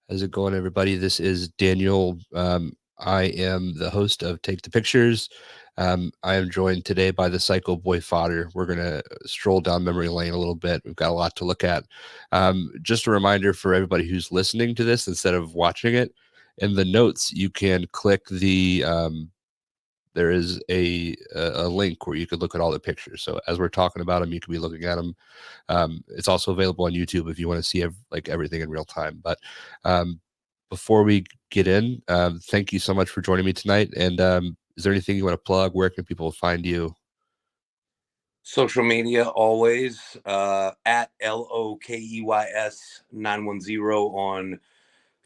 How's it going, everybody? This is Daniel. I am the host of Take the Pictures. I am joined today by the Psycho Boy Fodder. We're going to stroll down memory lane a little bit. We've got a lot to look at. Just a reminder for everybody who's listening to this instead of watching it, in the notes, you can click the there is a link where you could look at all the pictures. So as we're talking about them, you could be looking at them. It's also available on YouTube if you want to see everything in real time. But before we get in, thank you so much for joining me tonight. And is there anything you want to plug? Where can people find you? Social media always at LOKEYS 910 on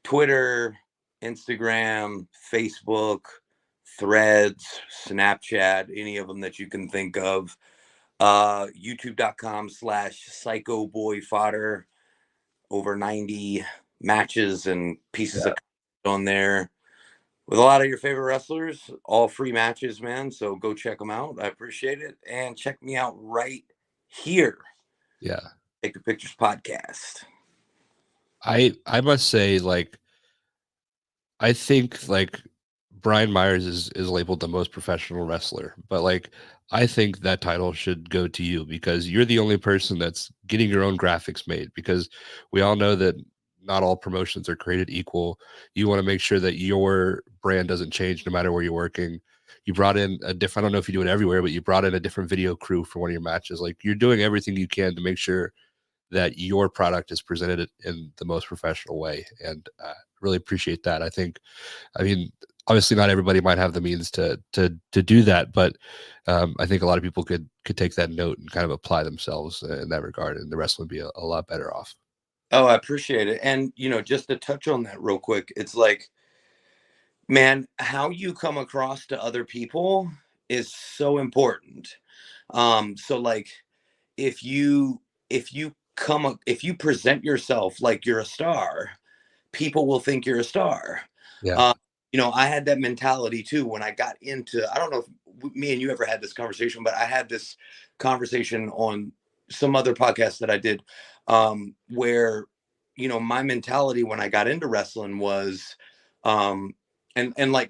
Twitter, Instagram, Facebook, Threads, Snapchat, any of them that you can think of. YouTube.com/psychoboyfodder. Over 90 matches and pieces of on there with a lot of your favorite wrestlers, all free matches, man. So go check them out. I appreciate it. And check me out right here. Yeah. Take the Pictures podcast. I must say, I think Brian Myers is labeled the most professional wrestler, but I think that title should go to you because you're the only person that's getting your own graphics made, because we all know that not all promotions are created equal. You want to make sure that your brand doesn't change no matter where you're working. You brought in I don't know if you do it everywhere, but you brought in a different video crew for one of your matches. You're doing everything you can to make sure that your product is presented in the most professional way. And really appreciate that. I mean, obviously not everybody might have the means to do that, but I think a lot of people could take that note and kind of apply themselves in that regard, and the rest would be a lot better off. Oh, I appreciate it. And, just to touch on that real quick, it's like, man, how you come across to other people is so important. So if you present yourself like you're a star, people will think you're a star. Yeah. I had that mentality too when I got into, I don't know if me and you ever had this conversation, but I had this conversation on some other podcast that I did, where, my mentality when I got into wrestling was, and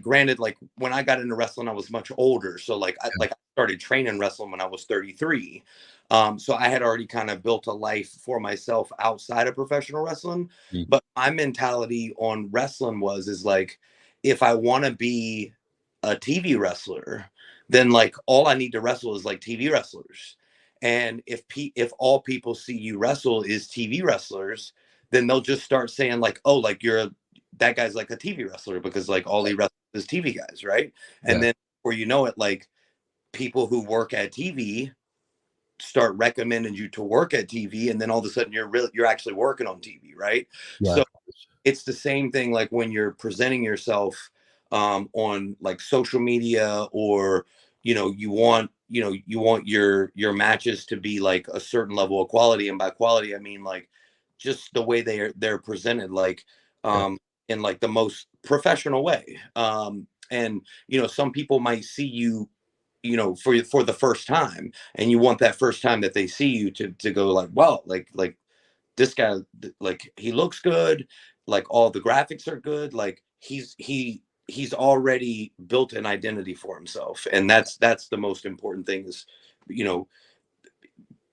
granted, when I got into wrestling, I was much older. So I started training wrestling when I was 33. So I had already kind of built a life for myself outside of professional wrestling. Mm. But my mentality on wrestling is if I want to be a TV wrestler, then all I need to wrestle is TV wrestlers. And if all people see you wrestle is TV wrestlers, then they'll just start saying oh, that guy's a TV wrestler because all he wrestles is TV guys, right? And then before you know it, people who work at TV start recommending you to work at TV, and then all of a sudden you're actually working on TV, right? Yeah. So it's the same thing when you're presenting yourself on social media, or you want your matches to be a certain level of quality, and by quality I mean just the way they're presented in the most professional way. And some people might see you for the first time, and you want that first time that they see you to go wow, this guy, he looks good, all the graphics are good, he's already built an identity for himself. And that's the most important thing is,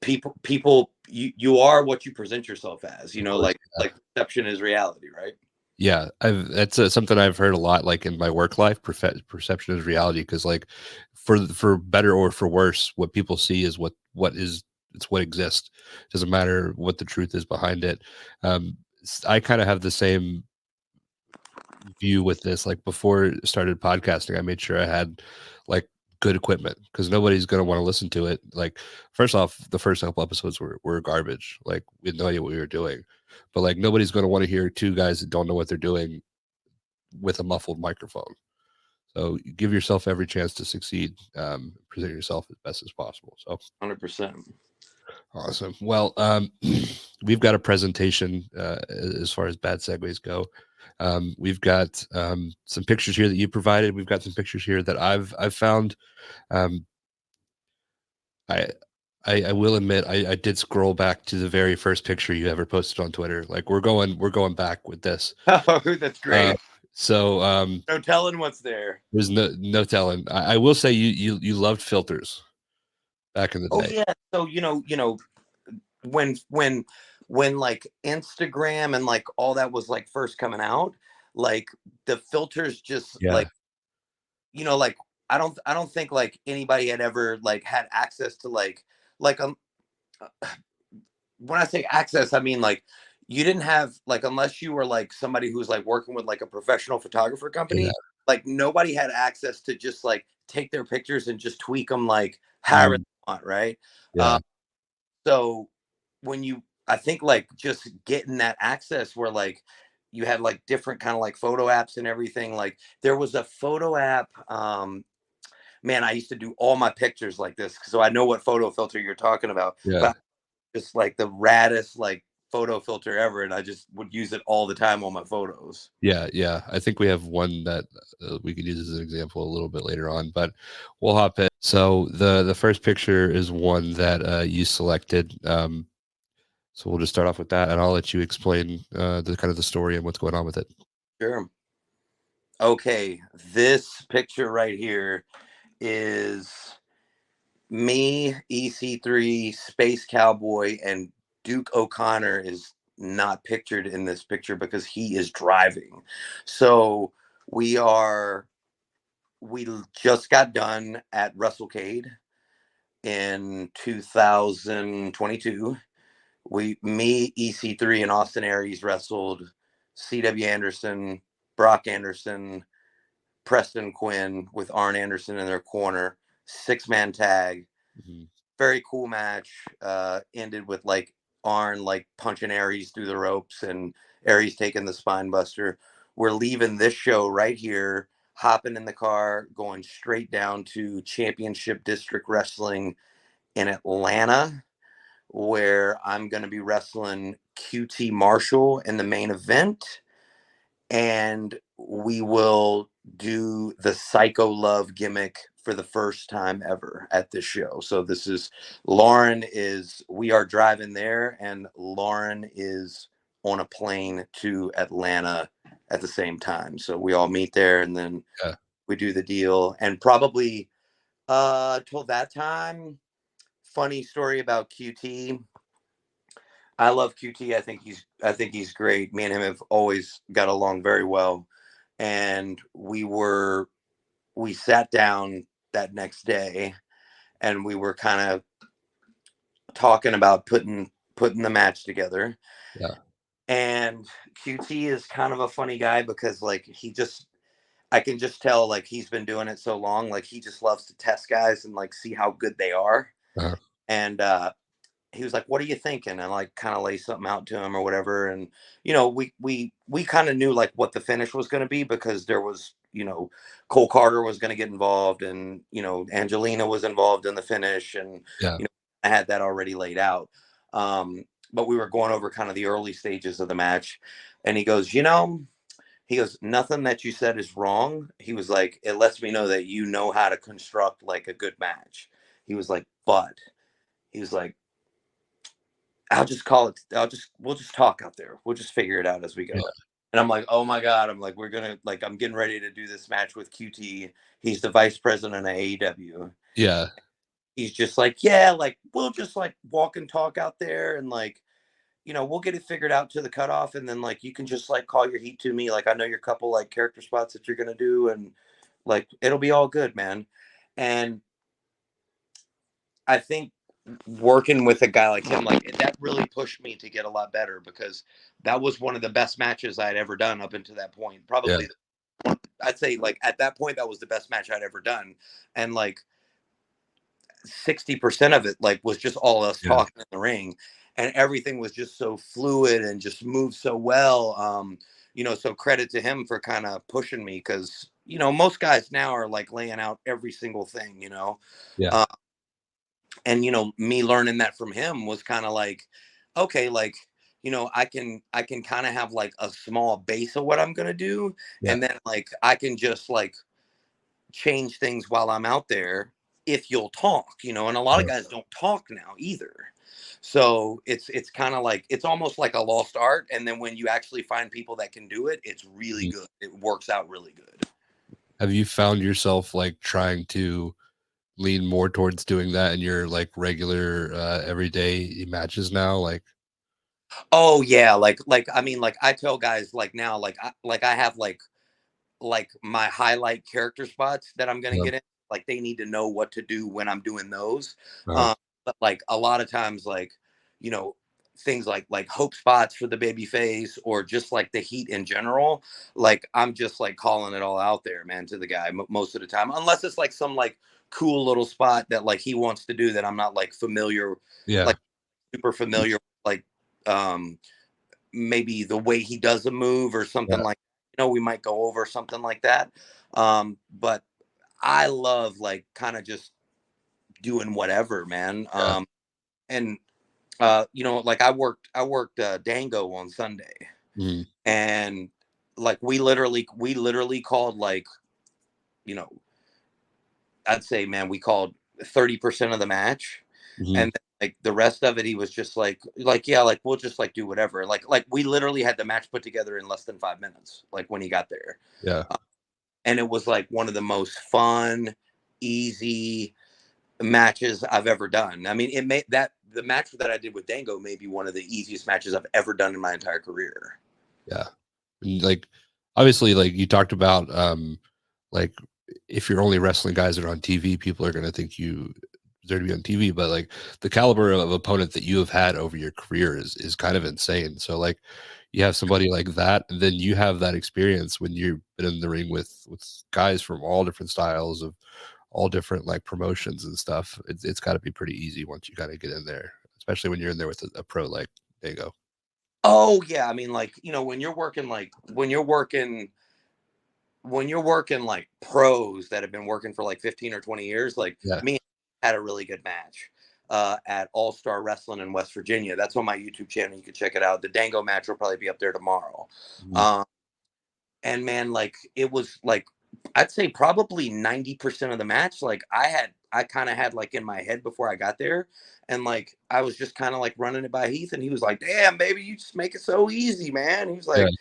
people you are what you present yourself as, perception is reality, right? Yeah, that's something I've heard a lot, in my work life. Perception is reality, because for better or for worse, what people see is what exists. It doesn't matter what the truth is behind it. I kind of have the same view with this. Before I started podcasting, I made sure I had good equipment, because nobody's going to want to listen to it. First off, the first couple episodes were garbage. We had no idea what we were doing, but nobody's going to want to hear two guys that don't know what they're doing with a muffled microphone. So give yourself every chance to succeed. Present yourself as best as possible. So 100%. Awesome. Well, we've got a presentation as far as bad segues go. We've got some pictures here that you provided. We've got some pictures here that I've found. Um, I, I will admit I did scroll back to the very first picture you ever posted on Twitter. Like we're going back with this. Oh, that's Uh, great. so No telling what's there. there's no telling. I will say you loved filters back in the Oh day. yeah. So when like Instagram and like all that was like first coming out, like the filters just Yeah, like like I don't think like anybody had ever like had access to like when I say access, I mean like you didn't have like unless you were like somebody who's like working with like a professional photographer yeah, company, like nobody had access to just like take their pictures and just tweak them like however mm, they want, right? yeah, So when you I think like just getting that access where like you had like different kind of like photo apps and everything. Like there was a photo app. Man, I used to do all my pictures like this, so I know what photo filter you're talking about. yeah. But just like the raddest like photo filter ever, and I just would use it all the time on my photos. Yeah, yeah. I think we have one that we could use as an example a little bit later on, but we'll hop in. So the first picture is one that you selected. So we'll just start off with that, and I'll let you explain the kind of the story and what's going on with it. Sure. Okay, this picture right here is me, EC3, Space Cowboy, and Duke O'Connor is not pictured in this picture because he is driving. So we are we just got done at WrestleCade in 2022. Me, EC3, and Austin Aries wrestled CW Anderson, Brock Anderson, Preston Quinn with Arn Anderson in their corner, 6-man tag. Mhm. Very cool match. Ended with like Arn like punching Aries through the ropes and Aries taking the spine buster. We're leaving this show right here, hopping in the car, going straight down to Championship District Wrestling in Atlanta, where I'm going to be wrestling QT Marshall in the main event, and we will do the Psycho Love gimmick for the first time ever at this show. So this is we are driving there, and Lauren is on a plane to Atlanta at the same time. So we all meet there, and then Yeah, we do the deal. And probably till that time, funny story about QT. I love QT. I think he's great. Me and him have always got along very well. And we sat down that next day, and we were kind of talking about putting the match together. yeah, And QT is kind of a funny guy because like I can just tell like he's been doing it so long, like he just loves to test guys and like see how good they are. uh-huh. And he was like, "What are you thinking?" And like kind of lay something out to him or whatever. And we kind of knew like what the finish was going to be because there was Cole Carter was going to get involved, and Angelina was involved in the finish, and Yeah, I had that already laid out. But we were going over kind of the early stages of the match, and he goes, "Nothing that you said is wrong." He was like, "It lets me know that you know how to construct like a good match." He was like, "But." He was like, I'll just call it. We'll just talk out there. We'll just figure it out as we yeah, go. And I'm like, oh my God. I'm like, I'm getting ready to do this match with QT. He's the vice president of AEW. yeah, He's just like, yeah, like we'll just like walk and talk out there, and like, we'll get it figured out to the cutoff. And then like, you can just like call your heat to me. Like, I know your couple like character spots that you're going to do. And like, it'll be all good, man. And I think working with a guy like him, like that really pushed me to get a lot better because that was one of the best matches I had ever done up until that point. yeah, Probably, I'd say like at that point, that was the best match I'd ever done. And like 60% of it, like was just all us yeah, talking in the ring, and everything was just so fluid and just moved so well. So credit to him for kind of pushing me because, most guys now are like laying out every single thing, yeah, uh, and me learning that from him was kind of like, okay, like I can kind of have like a small base of what I'm gonna do, Yeah. and then like I can just like change things while I'm out there if you'll talk, and a lot of Yeah. guys don't talk now either. So it's kind of like it's almost like a lost art. And then when you actually find people that can do it, it's really Mhm. good. It works out really good. Have you found yourself like trying to lean more towards doing that in your like regular everyday matches now? Like, Oh yeah, like I mean, like I tell guys like now, like I have like my highlight character spots that I'm gonna um, get in. Like they need to know what to do when I'm doing those. uh, Um, but like a lot of times, like you know, things like hope spots for the baby face or just like the heat in general. Like I'm just like calling it all out there, man, to the guy most of the time, unless it's like some like cool little spot that like he wants to do that I'm not like familiar, yeah. like super familiar, like um maybe the way he does a move or something Yeah. like, we might go over something like that. But I love like kind of just doing whatever, man. Yeah. And like I worked Dango on Sunday, Mhm. and like we literally called like, you know, I'd say, man, we called 30% of the match. Mhm. And then, like the rest of it, he was just like, yeah, like we'll just like do whatever. Like we literally had the match put together in less than 5 minutes, like when he got there. Yeah. Uh, and it was like one of the most fun, easy matches I've ever done. I mean, it made that the match that I did with Dango may be one of the easiest matches I've ever done in my entire career. Yeah. And, like, obviously, like you talked about, like if you're only wrestling guys that are on TV, people are gonna think you deserve to be on TV. But like the caliber of opponent that you have had over your career is kind of insane. So like you have somebody like that, and then you have that experience when you've been in the ring with guys from all different styles of all different like promotions and stuff. It's got to be pretty easy once you kind of get in there, especially when you're in there with a pro like Dago. Oh yeah, I mean, like when you're working when you're working like pros that have been working for like 15 or 20 years, like Yeah. me had a really good match at All Star Wrestling in West Virginia. That's on my YouTube channel. You can check it out. The Dango match will probably be up there tomorrow. Mhm. Um, and man, like it was like I'd say probably 90% of the match, like I kind of had like in my head before I got there, and like I was just kind of like running it by Heath, and he was like, "Damn, baby, you just make it so easy, man." He was Yeah. like,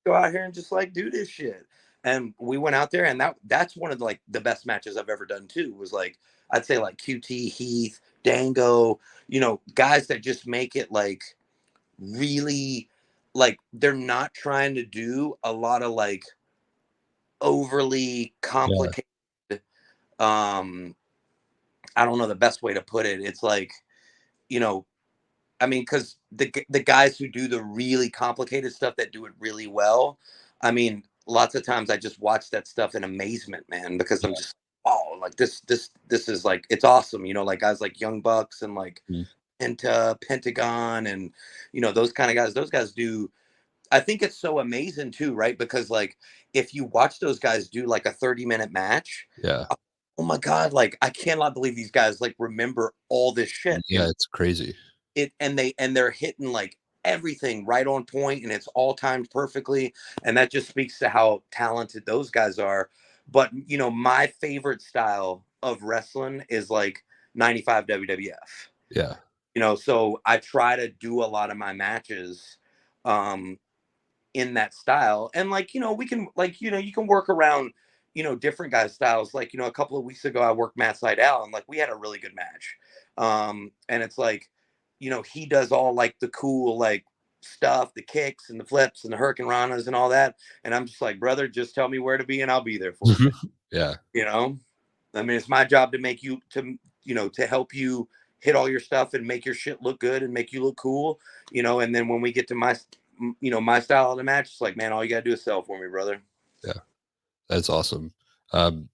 go out here and just like do this shit. And we went out there, and that's one of like the best matches I've ever done too. Was like I'd say like QT, Heath, Dango, guys that just make it like really like they're not trying to do a lot of like overly Yeah. complicated. um I don't know the best way to put it. It's like, you know I mean, because the guys who do the really complicated stuff that do it really well, I mean, lots of times I just watch that stuff in amazement, man, because I'm just, oh, like this is like it's awesome, like guys like Young Bucks and like Mhm. Pentagon and those kind of guys. Those guys do. I think it's so amazing too, right? Because like if you watch those guys do like a 30-minute match, Yeah. oh my god, like I cannot believe these guys like remember all this shit, Yeah, it's crazy. and they're hitting like everything right on point, and it's all timed perfectly, and that just speaks to how talented those guys are. But my favorite style of wrestling is like 95 WWF. Yeah. So I try to do a lot of my matches um in that style. And like, we can like, you can work around, different guys' styles. Like, a couple of weeks ago I worked Matt Sydal, and like we had a really good match. And it's like, he does all like the cool like stuff, the kicks and the flips and the hurricane ranas and all that. And I'm just like, brother, just tell me where to be and I'll be there for you, man. Yeah. You know? I mean, it's my job to make you to help you hit all your stuff and make your shit look good and make you look cool, and then when we get to my style of the match, it's like, man, all you gotta do is sell for me, brother. Yeah. That's awesome.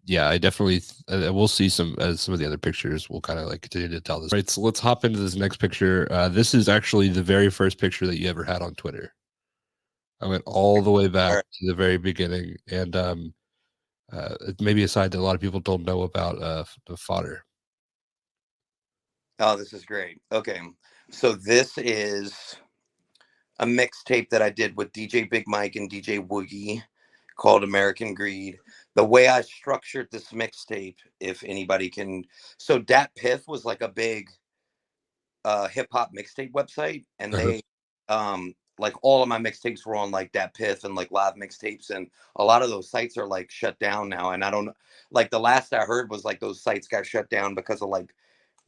Yeah, I definitely we'll see some of the other pictures. We'll kind of like continue to tell this. Right, so let's hop into this next picture. This is actually the very first picture that you ever had on Twitter. I went all the way All back right. to the very beginning, and maybe a side that a lot of people don't know about the fodder. Oh, this is great. Okay. So this is a mixtape that I did with DJ Big Mike and DJ Woogie called American Greed. The way I structured this mixtape, if anybody can, so Dat Piff was like a big hip hop mixtape website, and Uh-huh. they like all of my mixtapes were on like Dat Piff and like live mixtapes, and a lot of those sites are like shut down now. And I don't like the last I heard was like those sites got shut down because of like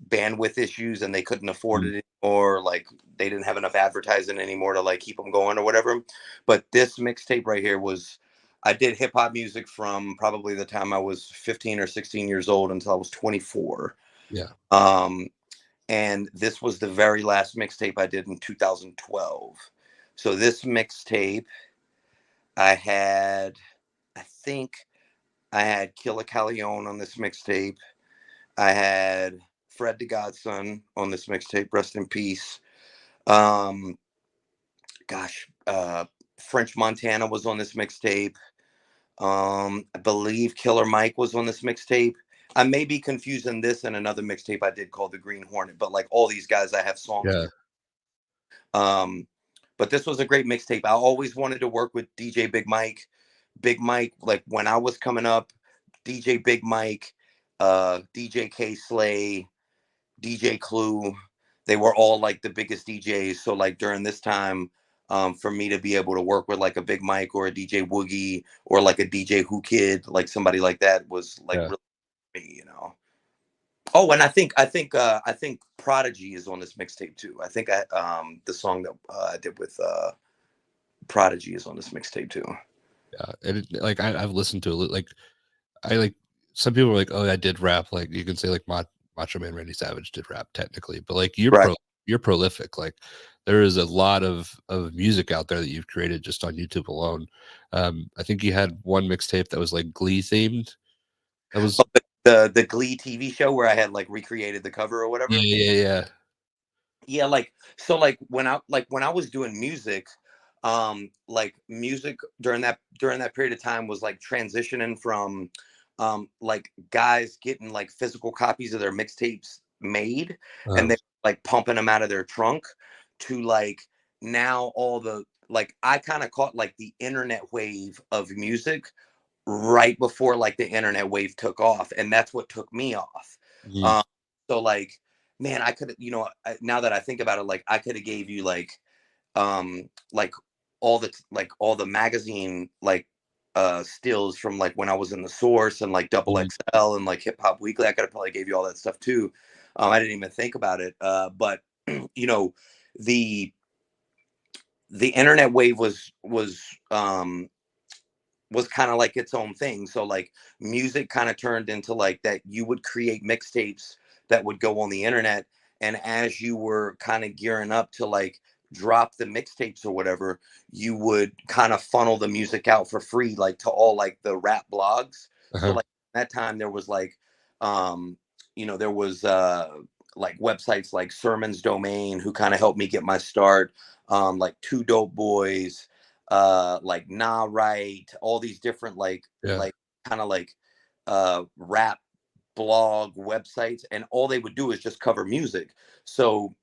bandwidth issues and they couldn't afford Mm. it anymore. Like they didn't have enough advertising anymore to like keep them going or whatever. But this mixtape right here was, I did hip hop music from probably the time I was 15 or 16 years old until I was 24. Yeah. Um, and this was the very last mixtape I did in 2012. So this mixtape, I had, I think I had Killa Callione on this mixtape. I had Fred the Godson on this mixtape. Rest in peace. Um, gosh, French Montana was on this mixtape. I believe Killer Mike was on this mixtape. I may be confusing this and another mixtape I did called The Green Hornet, but like all these guys, I have songs Yeah. with. Um, but this was a great mixtape. I always wanted to work with DJ Big Mike. Big Mike, like when I was coming up, DJ Big Mike, DJ K Slay, DJ Clue, they were all like the biggest DJs. So like during this time, for me to be able to work with like a Big Mike or a DJ Woogie or like a DJ Who Kid, like somebody like that was like Yeah. really me, you know. Oh, and I think Prodigy is on this mixtape too. I think the song that I did with Prodigy is on this mixtape too. Yeah. And like I've listened to it. Like I like some people are like, oh, I did rap. Like you can say like Macho Man Randy Savage did rap technically, but like Right. you're prolific. Like there is a lot of music out there that you've created just on YouTube alone. I think you had one mixtape that was like Glee themed. That was Oh, the Glee TV show where I had like recreated the cover or yeah, whatever. yeah, yeah. Yeah, like so like when I was doing music, like music during that period of time was like transitioning from like guys getting like physical copies of their mixtapes made and Uh, they like pumping them out of their trunk to like now all the like I kind of caught like the internet wave of music right before like the internet wave took off, and that's what took me off. mm, um so like, man, I could, now that I think about it, like I could have gave you like all the magazine like stills from like when I was in the Source and like Double mm, XL and like Hip Hop Weekly. I could have probably gave you all that stuff too. I didn't even think about it, but you know the the internet wave was kind of like its own thing. So like music kind of turned into like that you would create mixtapes that would go on the internet. And as you were kind of gearing up to like drop the mixtapes or whatever, you would kind of funnel the music out for free, like to all like the rap blogs. So uh-huh, like that time there was like, um, there was like websites like Sermon's Domain who kind of helped me get my start. Like Two Dope Boys, like Nah Right, all these different yeah, like kind of like rap blog websites, and all they would do is just cover music. So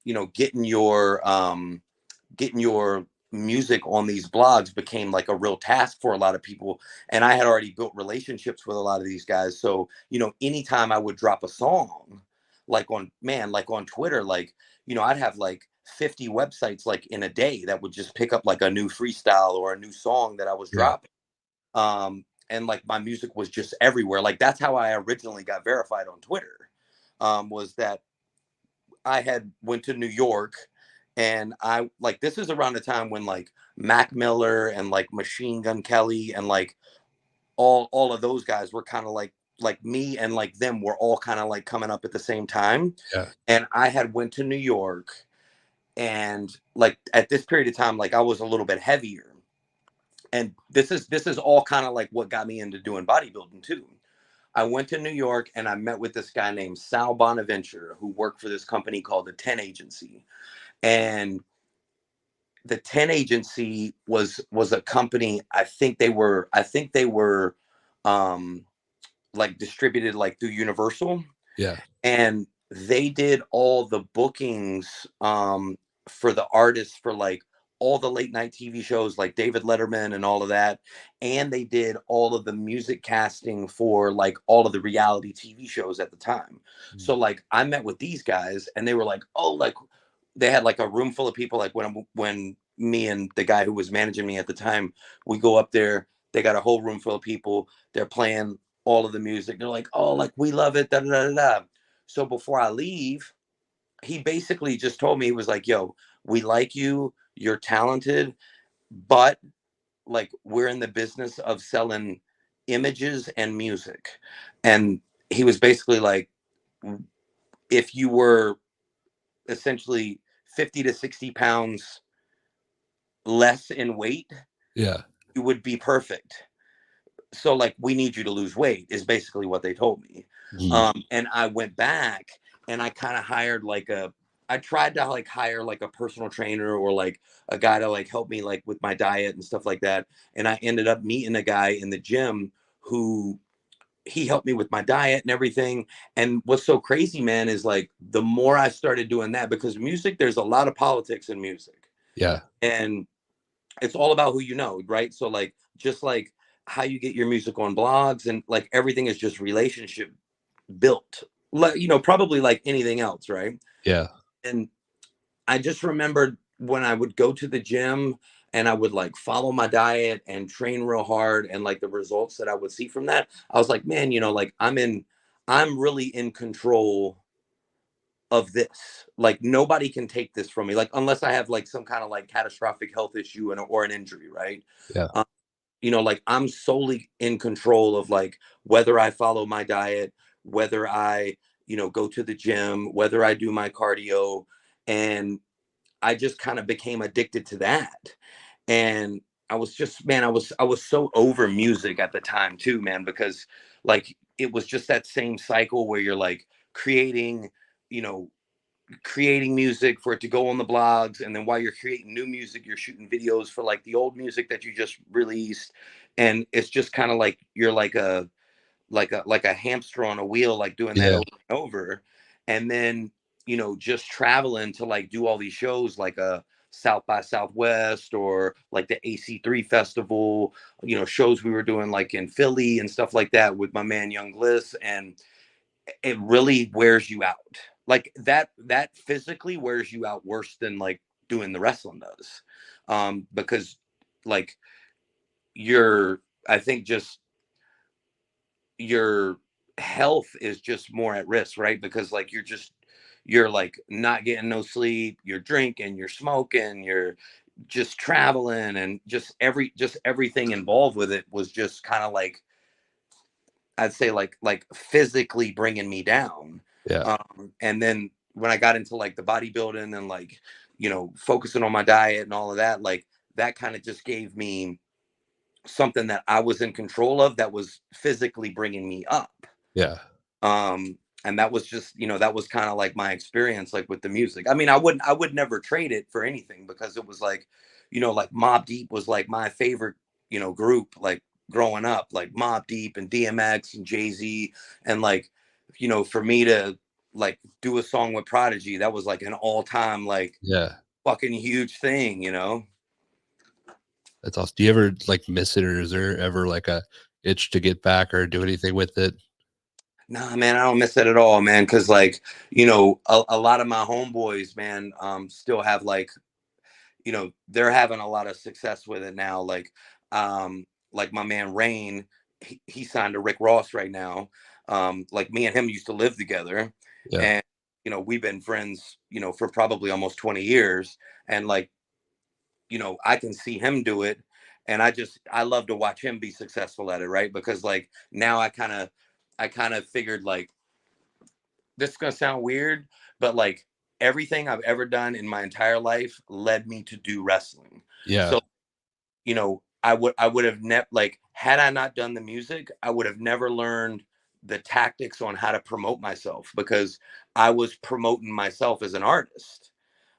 getting your music on these blogs became like a real task for a lot of people, and I had already built relationships with a lot of these guys. So anytime I would drop a song like on Twitter, like I'd have like 50 websites like in a day that would just pick up like a new freestyle or a new song that I was yeah, dropping. And like my music was just everywhere. Like that's how I originally got verified on Twitter. Was that I had went to New York, and I like this is around the time when like Mac Miller and like Machine Gun Kelly and like all of those guys were kind of like me and like them were all kind of like coming up at the same time. yeah, And I had went to New York, and like at this period of time like I was a little bit heavier, and this is all kind of like what got me into doing bodybuilding too. I went to New York and I met with this guy named Sal Bonaventure who worked for this company called the 10 Agency. And the 10 Agency was a company. I think they were um like distributed like through Universal, yeah, and they did all the bookings for the artists for like all the late night TV shows like David Letterman and all of that. And they did all of the music casting for like all of the reality TV shows at the time. Mm. So like I met with these guys and they were like, oh, like they had like a room full of people. Like when me and the guy who was managing me at the time, we go up there, they got a whole room full of people. They're playing all of the music. They're like, oh, like we love it. Da, da, da, da. So before I leave, he basically just told me, he was like, yo, we like you, you're talented, but like we're in the business of selling images and music. And he was basically like, if you were essentially 50 to 60 pounds less in weight, Yeah. you would be perfect. So like we need you to lose weight is basically what they told me. Mm. And I went back and I kind of hired like a I tried to like hire like a personal trainer or like a guy to like help me like with my diet and stuff like that. And I ended up meeting a guy in the gym who he helped me with my diet and everything. And what's so crazy, man, is like the more I started doing that, because music, there's a lot of politics in music. Yeah. And it's all about who you know, right? So like just like how you get your music on blogs and like everything is just relationship built. Like, you know, probably like anything else, right? Yeah. And I just remembered when I would go to the gym and I would like follow my diet and train real hard and like the results that I would see from that, I was like, man, you know, like I'm really in control of this. Like nobody can take this from me. Like unless I have like some kind of like catastrophic health issue and or an injury, right? Yeah. Um, you know, like I'm solely in control of like whether I follow my diet, whether I, you know, go to the gym, whether I do my cardio. And I just kind of became addicted to that. And I was just, man, I was so over music at the time too, man, because like it was just that same cycle where you're like creating, you know, creating music for it to go on the blogs, and then while you're creating new music you're shooting videos for like the old music that you just released. And it's just kind of like you're like a hamster on a wheel, like doing that Yeah. over and over. And then, you know, just traveling to like do all these shows like a South by Southwest or like the AC3 festival, you know, shows we were doing like in Philly and stuff like that with my man Young Bliss. And it really wears you out. Like that physically wears you out worse than like doing the wrestling does. Because like you're, I think just your health is just more at risk, right? Because like you're like not getting no sleep, you're drinking, you're smoking, you're just traveling, and just everything involved with it was just kind of like I'd say like physically bringing me down. Yeah. And then when I got into like the bodybuilding and like, you know, focusing on my diet and all of that, like that kind of just gave me something that I was in control of that was physically bringing me up. Yeah. um and that was just, you know, that was kind of like my experience like with the music. I mean, I would never trade it for anything, because it was like, you know, like Mob Deep was like my favorite, you know, group like growing up, like Mob Deep and DMX and Jay-Z. And like, you know, for me to like do a song with Prodigy, that was like an all-time like Yeah. fucking huge thing, you know. That's awesome. Do you ever like miss it, or is there ever like a itch to get back or do anything with it? Nah, man, I don't miss it at all, man. Cause like, you know, a lot of my homeboys, man, still have like, you know, they're having a lot of success with it now. Like my man Rain, he signed to Rick Ross right now. Like me and him used to live together, Yeah. and you know, we've been friends, you know, for probably almost 20 years. And like, you know, I can see him do it. And I love to watch him be successful at it, right? Because like now I kind of figured like this is gonna sound weird, but like everything I've ever done in my entire life led me to do wrestling. Yeah. So, you know, I would have never, like, had I not done the music, I would have never learned the tactics on how to promote myself, because I was promoting myself as an artist.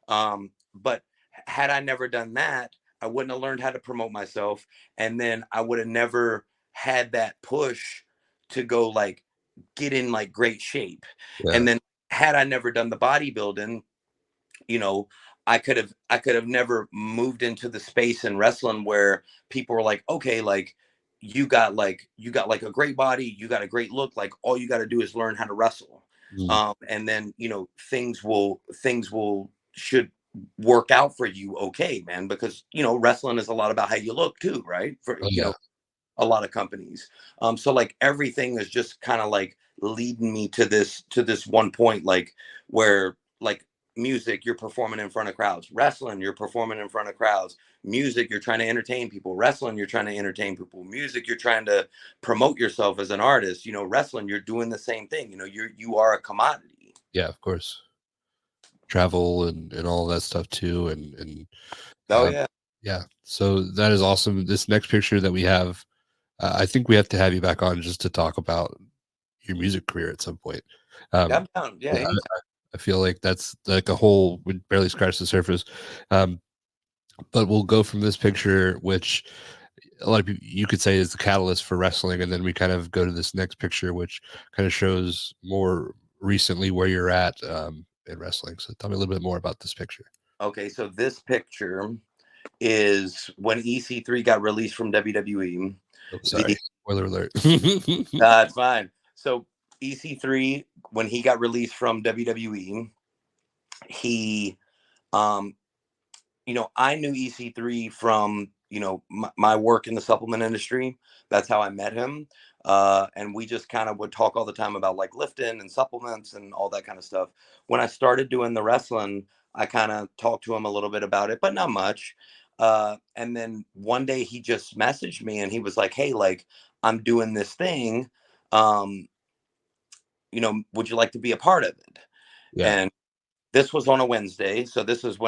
But had I never done that, I wouldn't have learned how to promote myself, and then I would have never had that push to go like get in like great shape. Yeah. And then had I never done the bodybuilding, you know, I could have never moved into the space in wrestling where people were like, okay, like you got like a great body, you got a great look, like all you got to do is learn how to wrestle. Mm. And then things will should work out for you, okay, man, because wrestling is a lot about how you look too, right? For Oh yeah. a lot of companies. So like everything is just kind of like leading me to this one point, like where like music, you're performing in front of crowds. Wrestling, you're performing in front of crowds. Music, you're trying to entertain people. Wrestling, you're trying to entertain people. Music, you're trying to promote yourself as an artist. Wrestling, you're doing the same thing. You are a commodity. Yeah, of course. Travel and all that stuff too, and Oh um, yeah. yeah. So that is awesome. This next picture that we have, I think we have to have you back on just to talk about your music career at some point. Um, I'm down. Yeah, yeah, anytime. I feel like that's like a whole would barely scratch the surface. Um, but we'll go from this picture, which a lot of people you could say is the catalyst for wrestling, and then we kind of go to this next picture, which kind of shows more recently where you're at in wrestling. So tell me a little bit more about this picture. Okay, so this picture is when EC3 got released from WWE. Oh, The sorry. Spoiler alert. It's fine. So EC3, when he got released from WWE, he, um, I knew EC3 from my work in the supplement industry. That's how I met him, and we just kind of would talk all the time about like lifting and supplements and all that kind of stuff. When I started doing the wrestling, I kind of talked to him a little bit about it, but not much. And then one day he just messaged me and he was like, "Hey, like I'm doing this thing. Um, would you like to be a part of it?" Yeah. And this was on a Wednesday, so this was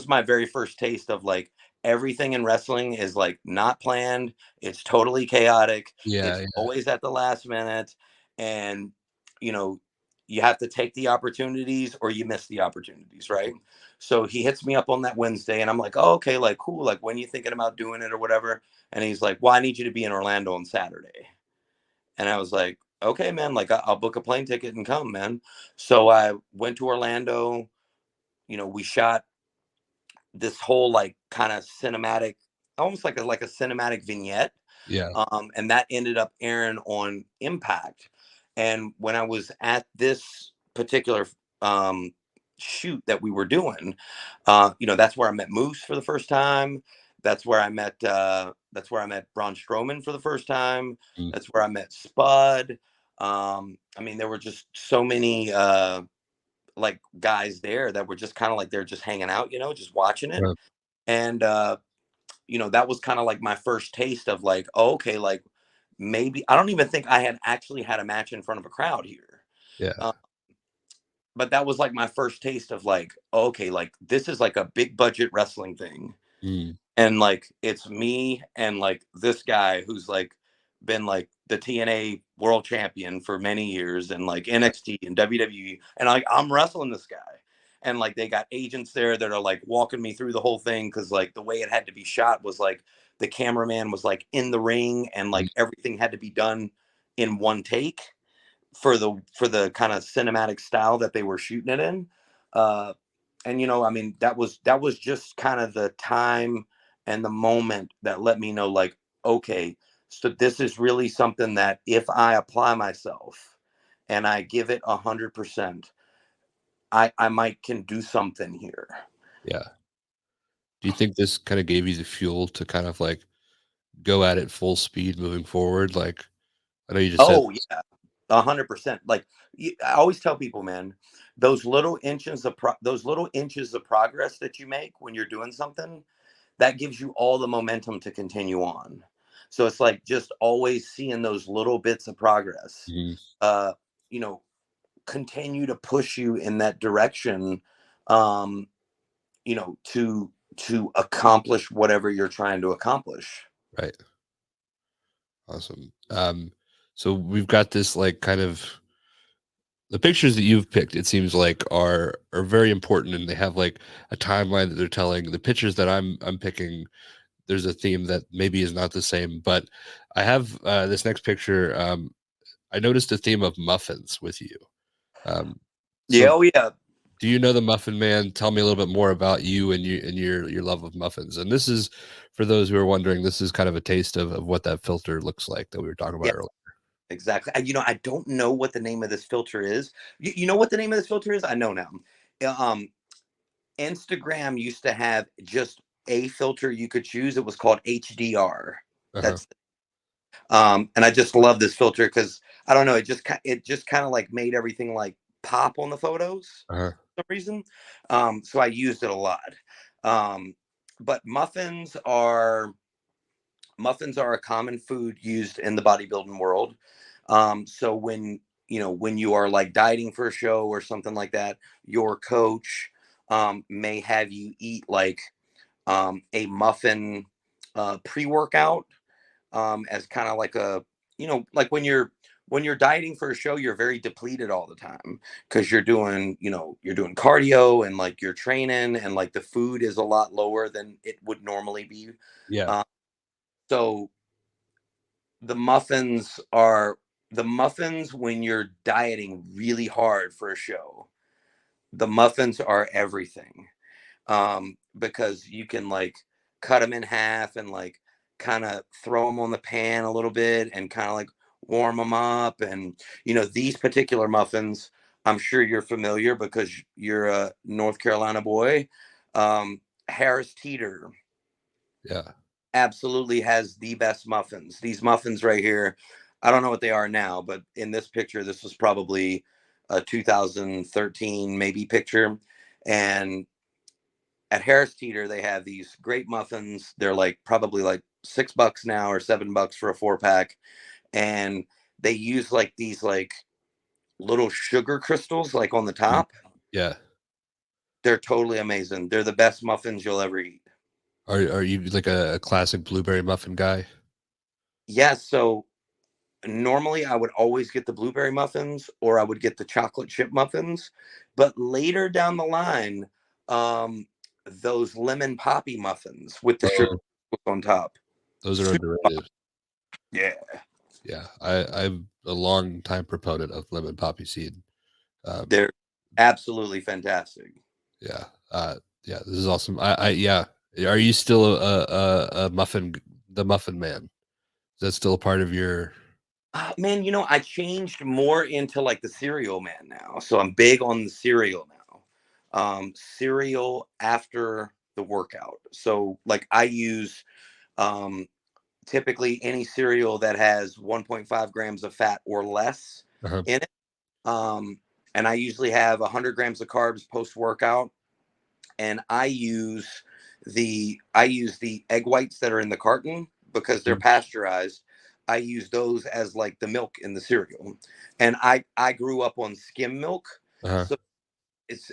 my very first taste of like everything in wrestling is like not planned. It's totally chaotic. Yeah. It's Yeah. always at the last minute, and you know you have to take the opportunities or you miss the opportunities, right? So he hits me up on that Wednesday, and I'm like, oh, okay, like cool. Like when you thinking about doing it or whatever? And he's like, well, I need you to be in Orlando on Saturday. And I was like, okay, man, like I'll book a plane ticket and come, man. So I went to Orlando. We shot this whole like kind of cinematic, almost like a cinematic vignette. Yeah. And that ended up airing on Impact. And when I was at this particular um, shoot that we were doing, that's where I met Moose for the first time. That's where I met Braun Strowman for the first time. Mm. That's where I met Spud. I mean, there were just so many like guys there that were just kind of like they're just hanging out, just watching it. Yeah. And that was kind of like my first taste of like, oh, okay, like maybe I don't even think I had actually had a match in front of a crowd here. Yeah. Uh, but that was like my first taste of like, oh, okay, like this is like a big budget wrestling thing. Mm. And like it's me and like this guy who's like been like the TNA world champion for many years and like NXT and WWE, and like I'm wrestling this guy. And like they got agents there that are like walking me through the whole thing because like the way it had to be shot was like the cameraman was like in the ring and Mm. like everything had to be done in one take for the kind of cinematic style that they were shooting it in. Uh, and I mean, that was just kind of the time and the moment that let me know, like, okay, so this is really something that if I apply myself and I give it 100%, I might can do something here. Yeah. Do you think this kind of gave you the fuel to kind of like go at it full speed moving forward? Like, I know you just said, Oh yeah, 100%. Like I always tell people, man, those little inches of progress that you make when you're doing something, that gives you all the momentum to continue on. So it's like just always seeing those little bits of progress, Mhm, uh, you know, continue to push you in that direction, um, to accomplish whatever you're trying to accomplish. right. Awesome. So we've got this like kind of the pictures that you've picked, it seems like are very important and they have like a timeline that they're telling. The pictures that I'm picking, there's a theme that maybe is not the same, but I have this next picture. I noticed a theme of muffins with you. Um, Yeah, so oh yeah. Do you know the Muffin Man? Tell me a little bit more about you and your love of muffins. And this is for those who are wondering, this is kind of a taste of what that filter looks like that we were talking about Yeah, earlier. exactly. I don't know what the name of this filter is. You know what the name of this filter is? I know now. Um, Instagram used to have just a filter you could choose. It was called HDR. Uh-huh. That's and I just love this filter because I don't know, it just kind of like made everything like pop on the photos Uh-huh. for some reason. So I used it a lot. Um, but muffins are a common food used in the bodybuilding world. So when you are like dieting for a show or something like that, your coach may have you eat like a muffin pre-workout as kind of like a like when you're dieting for a show, you're very depleted all the time because you're doing cardio and like you're training and like the food is a lot lower than it would normally be. Yeah. uh, so the muffins are the muffins when you're dieting really hard for a show. The muffins are everything, because you can like cut them in half and like kind of throw them on the pan a little bit and kind of like warm them up. And these particular muffins, I'm sure you're familiar because you're a North Carolina boy. Harris Teeter Yeah. absolutely has the best muffins. These muffins right here, I don't know what they are now, but in this picture, this was probably a 2013 maybe picture. And at Harris Teeter, they have these great muffins. They're like probably like $6 now or $7 for a 4 pack. And they use like these like little sugar crystals like on the Mm. top. Yeah. They're totally amazing. They're the best muffins you'll ever eat. Are you like a classic blueberry muffin guy? Yeah, so normally I would always get the blueberry muffins or I would get the chocolate chip muffins. But later down the line, um, those lemon poppy muffins with the sugar Oh, on top. those are Super, underrated. yeah, Yeah. I'm a long time proponent of lemon poppy seed. Um, they're absolutely fantastic. yeah. Yeah, this is awesome. Yeah. Are you still a muffin the muffin man? Is that still a part of your Man, I changed more into like the cereal man now. So I'm big on the cereal now. Cereal after the workout. So like I use um, typically any cereal that has 1.5 grams of fat or less uh in it. Um, and I usually have 100 grams of carbs post workout. And I use the egg whites that are in the carton because they're Mhm. pasteurized. I use those as like the milk in the cereal. And I grew up on skim milk. Uh-huh. So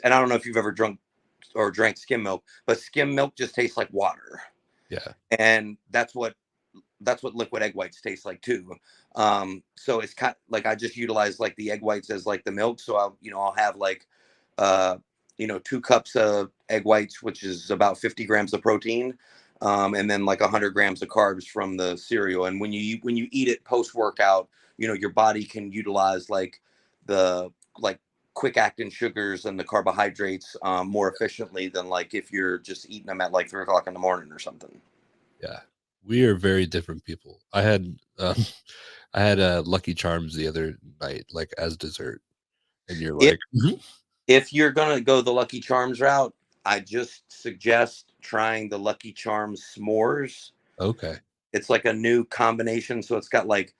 and I don't know if you've ever drunk or drank skim milk, but skim milk just tastes like water. Yeah. And that's what liquid egg whites taste like too. So it's kind like I just utilize like the egg whites as like the milk. So I'll have like, uh, 2 cups of egg whites, which is about 50 grams of protein, and then like 100 grams of carbs from the cereal. And when you eat it post workout, your body can utilize like the like quick acting sugars and the carbohydrates more efficiently than like if you're just eating them at like 3 o'clock in the morning or something. Yeah. We are very different people. I had Lucky Charms the other night, like as dessert, and you're If like, "Mhm." if you're gonna go the Lucky Charms route, I just suggest trying the Lucky Charms s'mores. Okay. It's like a new combination, so it's got like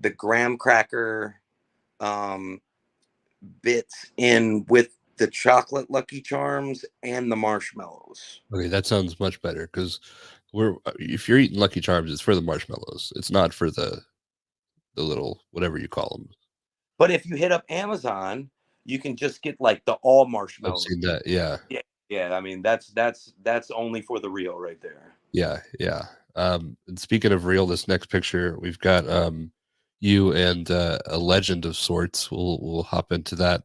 the graham cracker um, bits in with the chocolate Lucky Charms and the marshmallows. Okay, that sounds much better because we're if you're eating Lucky Charms, it's for the marshmallows. It's not for the little whatever you call them. But if you hit up Amazon, you can just get like the all I've marshmallows. seen that. Yeah. Yeah, yeah. I mean, that's only for the real right there. Yeah. Yeah. And speaking of real, this next picture, we've got you and a legend of sorts. We'll hop into that.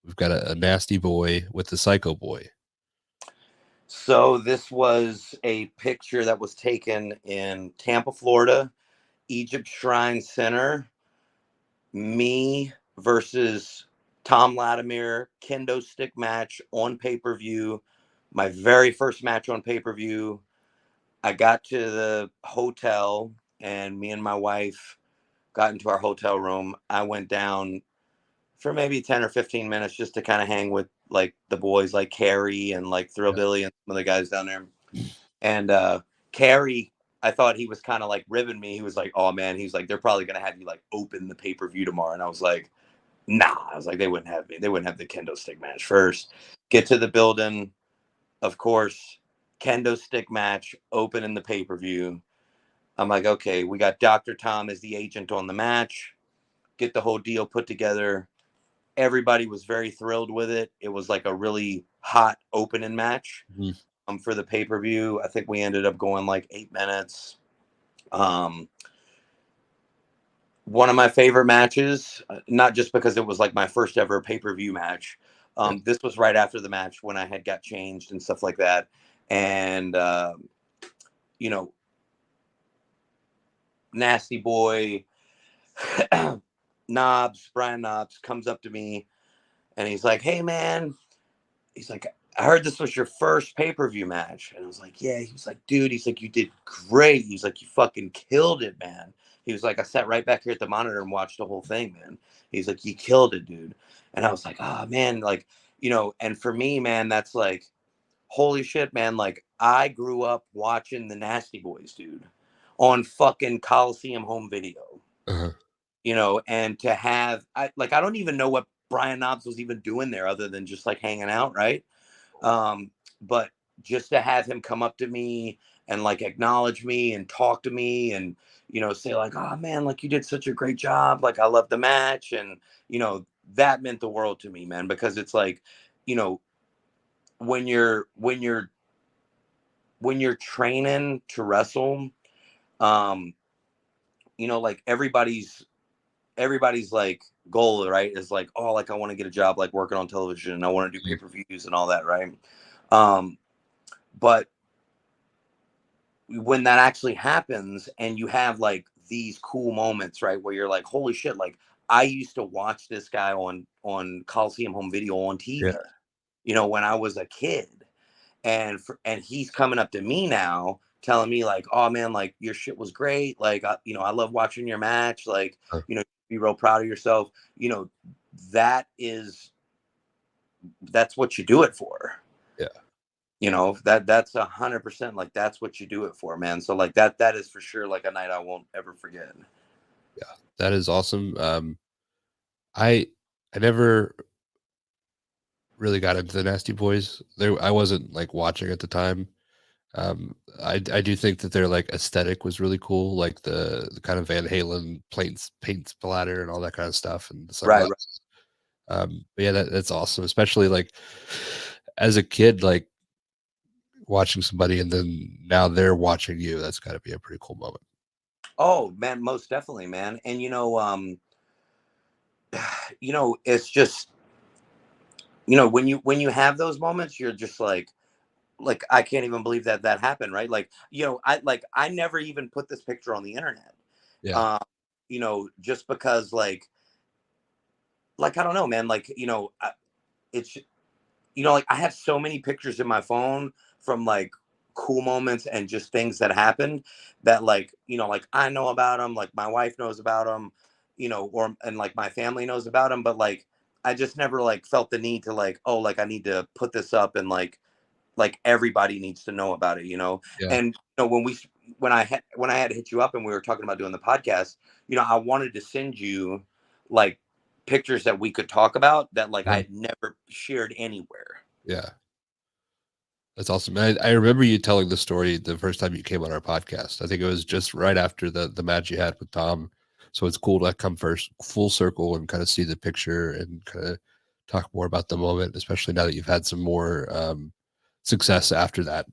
We've got a nasty boy with the psycho boy. So this was a picture that was taken in Tampa, Florida, Egypt Shrine Center. Me versus Tom Latimer kendo stick match on pay-per-view. My very first match on pay-per-view. I got to the hotel, and me and my wife got into our hotel room. I went down for maybe 10 or 15 minutes just to kind of hang with like the boys like Carrie and like Yeah. Thrillbilly and some of the guys down there. And Carrie, I thought he was kind of like ribbing me. He was like, "Oh man," he's like, "They're probably gonna have you like open the pay-per-view tomorrow." And I was like, "Nah." I was like, "They wouldn't have me. They wouldn't have the kendo stick match first. Get to the building, of course, kendo stick match, open in the pay-per-view. I'm like, okay, we got Dr. Tom as the agent on the match. Get the whole deal put together. Everybody was very thrilled with it. It was like a really hot opening match Mhm. for the pay-per-view. I think we ended up going like 8 minutes. Um, One of my favorite matches, not just because it was like my first ever pay-per-view match. Yeah. This was right after the match when I had got changed and stuff like that. And, you know, Nasty Boy, Brian Knobs comes up to me and he's like, "Hey, man," he's like, "I heard this was your first pay-per-view match." And I was like, "Yeah." He's like, "Dude," he's like, "You did great." He's like, "You fucking killed it, man." He was like, "I sat right back here at the monitor and watched the whole thing, man." He's like, "You killed it, dude." And I was like, "Oh, man." Like, and for me, man, that's like, holy shit, man. Like, I grew up watching the Nasty Boys, dude, on fucking Coliseum home video, Uh-huh. and to have, I don't even know what Brian Knobs was even doing there other than just like hanging out, right? But just to have him come up to me and like acknowledge me and talk to me and say like, "Oh man, like you did such a great job, like I love the match," and that meant the world to me, man, because it's like, you know when you're training to wrestle, um like everybody's like goal, right, is like, "Oh, like I want to get a job like working on television and I want to do Mhm. pay-per-views and all that," right? um but when that actually happens and you have like these cool moments, right, where you're like, "Holy shit, like I used to watch this guy on Coliseum home video on Yeah. TV, when I was a kid, and he's coming up to me now telling me like, 'Oh man, like your shit was great, like I love watching your match, like Uh, be real proud of yourself,' that is that's what you do it for. yeah. That's 100%, like that's what you do it for, man. So like that is for sure like a night I won't ever forget. Yeah. That is awesome. I I never really got into the Nasty Boys. There I wasn't like watching at the time. I do think that their like aesthetic was really cool, like the kind of Van Halen paint splatter and all that kind of stuff and the Right, right. sunglasses. But yeah, that's awesome, especially like as a kid, like watching somebody and then now they're watching you. That's got to be a pretty cool moment. Oh man, most definitely, man. And it's just when you have those moments, you're just like I can't even believe that that happened, right? Like, I never even put this picture on the internet. Yeah. Um, just because I don't know, man, like, it's like I have so many pictures in my phone from like cool moments and just things that happened that like I know about them, like my wife knows about them, and like my family knows about them, but like I just never like felt the need to like, oh, like I need to put this up and like everybody needs to know about it, Yeah. and when I had hit you up and we were talking about doing the podcast, I wanted to send you like pictures that we could talk about that like I Uh-huh. had never shared anywhere. Yeah. That's awesome. I remember you telling the story the first time you came on our podcast. I think it was just right after the match you had with Tom. So it's cool to come first full circle and kind of see the picture and kind of talk more about the moment, especially now that you've had some more success after that.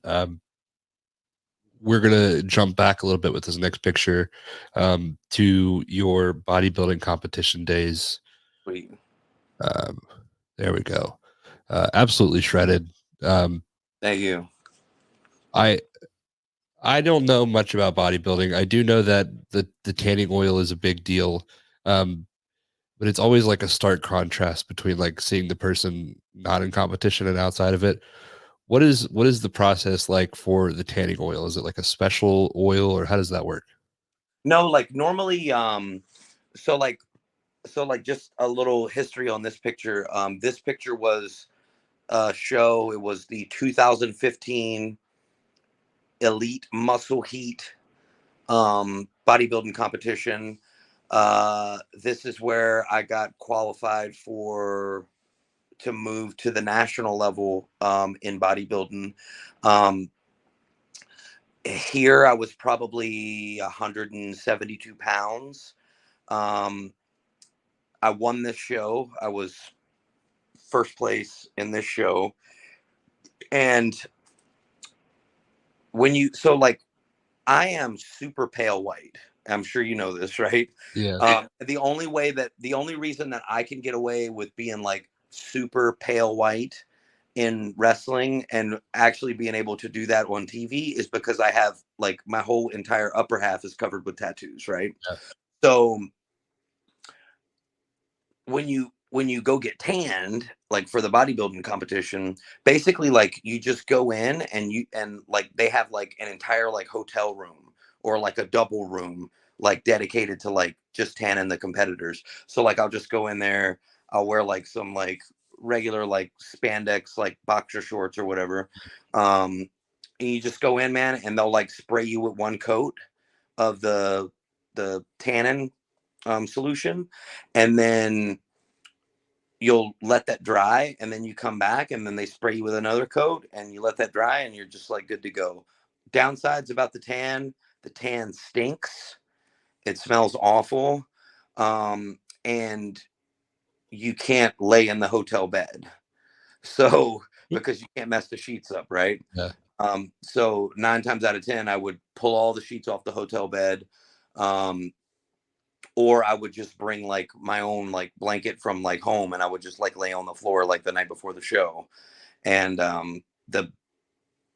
We're gonna jump back a little bit with this next picture to your bodybuilding competition days. Sweet. Um, there we go. Absolutely shredded. Um, Thank you. I I don't know much about bodybuilding. I do know that the tanning oil is a big deal. Um, but it's always like a stark contrast between like seeing the person not in competition and outside of it. What is the process like for the tanning oil? Is it like a special oil or how does that work? No, like normally, so like just a little history on this picture. This picture was a show. It was the 2015 Elite Muscle Heat bodybuilding competition. This is where I got qualified for to move to the national level in bodybuilding. Um, Here, I was probably 172 pounds. Um, I won this show. I was first place in this show. And I am super pale white. I'm sure you know this, right? Yeah. The only reason that I can get away with being like super pale white in wrestling and actually being able to do that on TV is because I have like my whole entire upper half is covered with tattoos, right? Yeah. So when you go get tanned like for the bodybuilding competition, basically like you just go in and like they have like an entire like hotel room or like a double room like dedicated to like just tanning the competitors. So like I'll just go in there, I'll wear like some like regular like spandex like boxer shorts or whatever, and you just go in, man, and they'll like spray you with one coat of the tannin solution, and then you'll let that dry, and then you come back and then they spray you with another coat and you let that dry and you're just like good to go. Downsides about the tan stinks, it smells awful, and you can't lay in the hotel bed, so because you can't mess the sheets up, right? Yeah. So 9 times out of 10 I would pull all the sheets off the hotel bed, um, or I would just bring like my own like blanket from like home and I would just like lay on the floor like the night before the show. And the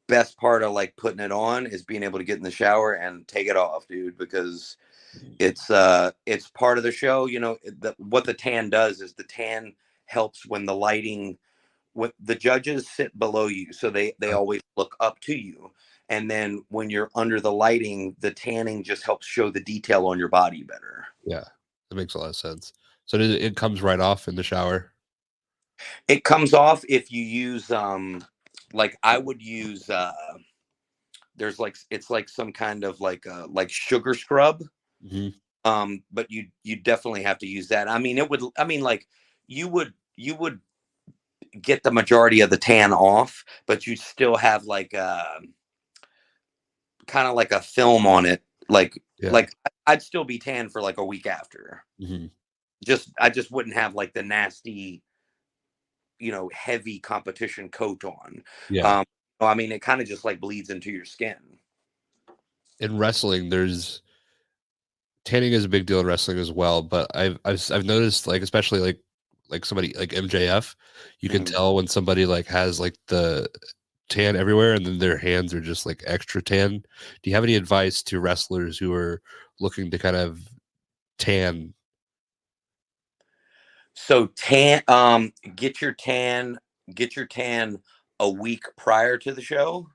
best part of like putting it on is being able to get in the shower and take it off, dude, because it's part of the show. You know, what the tan does is the tan helps when the lighting, when the judges sit below you, so they always look up to you. And then when you're under the lighting, the tanning just helps show the detail on your body better. Yeah. That makes a lot of sense. So it comes right off in the shower? It comes off if you use like I would use there's like it's like some kind of like sugar scrub. Mhm. But you definitely have to use that. I mean like you would get the majority of the tan off, but you still have like kind of like a film on it. Yeah. Like I'd still be tan for like a week after. Mhm. Just I just wouldn't have like the nasty, you know, heavy competition coat on. Yeah. Um, I mean, it kind of just like bleeds into your skin. In wrestling, there's tanning is a big deal in wrestling as well, but I've noticed like especially like somebody like MJF, you can Mhm. tell when somebody like has like the tan everywhere and then their hands are just like extra tan. Do you have any advice to wrestlers who are looking to kind of tan? So get your tan a week prior to the show.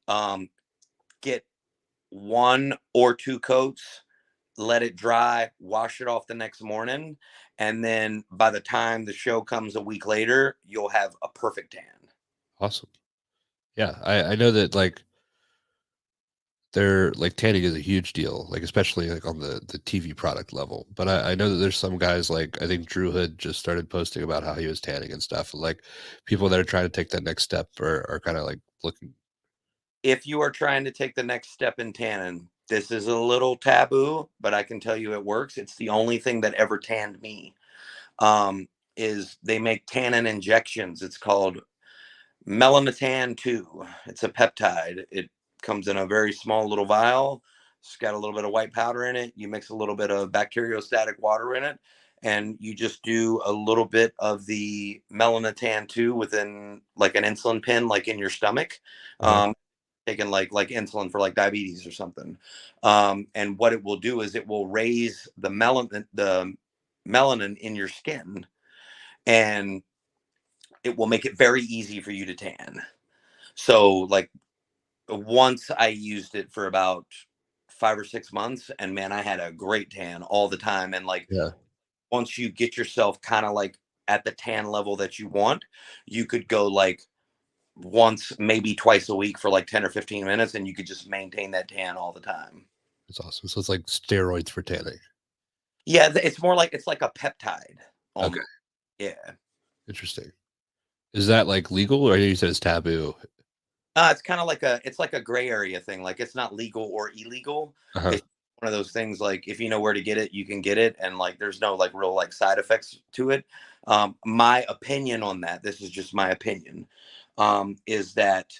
Um, get 1 or 2 coats, let it dry, wash it off the next morning, and then by the time the show comes a week later, you'll have a perfect tan. Awesome. Yeah, I know that like they're like tanning is a huge deal, like especially like on the TV product level. But I know that there's some guys like I think Drew Hood just started posting about how he was tanning and stuff. Like people that are trying to take that next step are kind of like looking. If you are trying to take the next step in tannin, this is a little taboo, but I can tell you it works. It's the only thing that ever tanned me. Um, is they make tannin injections. It's called Melanotan 2. It's a peptide. It comes in a very small little vial. It's got a little bit of white powder in it. You mix a little bit of bacteriostatic water in it, and you just do a little bit of the Melanotan 2 within like an insulin pen, like in your stomach. Uh, Um, Taking like insulin for like diabetes or something. And what it will do is it will raise the melanin in your skin, and it will make it very easy for you to tan. So like once I used it for about 5 or 6 months, and man, I had a great tan all the time. And like Yeah, once you get yourself kind of like at the tan level that you want, you could go like once, maybe twice a week for like 10 or 15 minutes, and you could just maintain that tan all the time. it's awesome. So it's like steroids for tanning. Yeah, it's more like it's like a peptide Okay, almost. Yeah. interesting. Is that like legal, or you said it's taboo? It's kind of like it's like a gray area thing. Like it's not legal or illegal. Uh-huh. It's one of those things like if you know where to get it, you can get it, and like there's no like real like side effects to it. My opinion on that, this is just my opinion, is that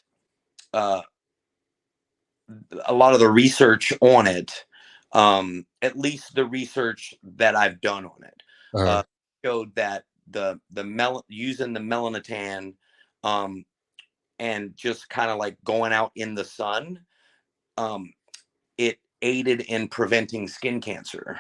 uh, a lot of the research on it, at least the research that I've done on it, Uh-huh. uh, showed that using the melanotan, um, and just kind of like going out in the sun, um, it aided in preventing skin cancer.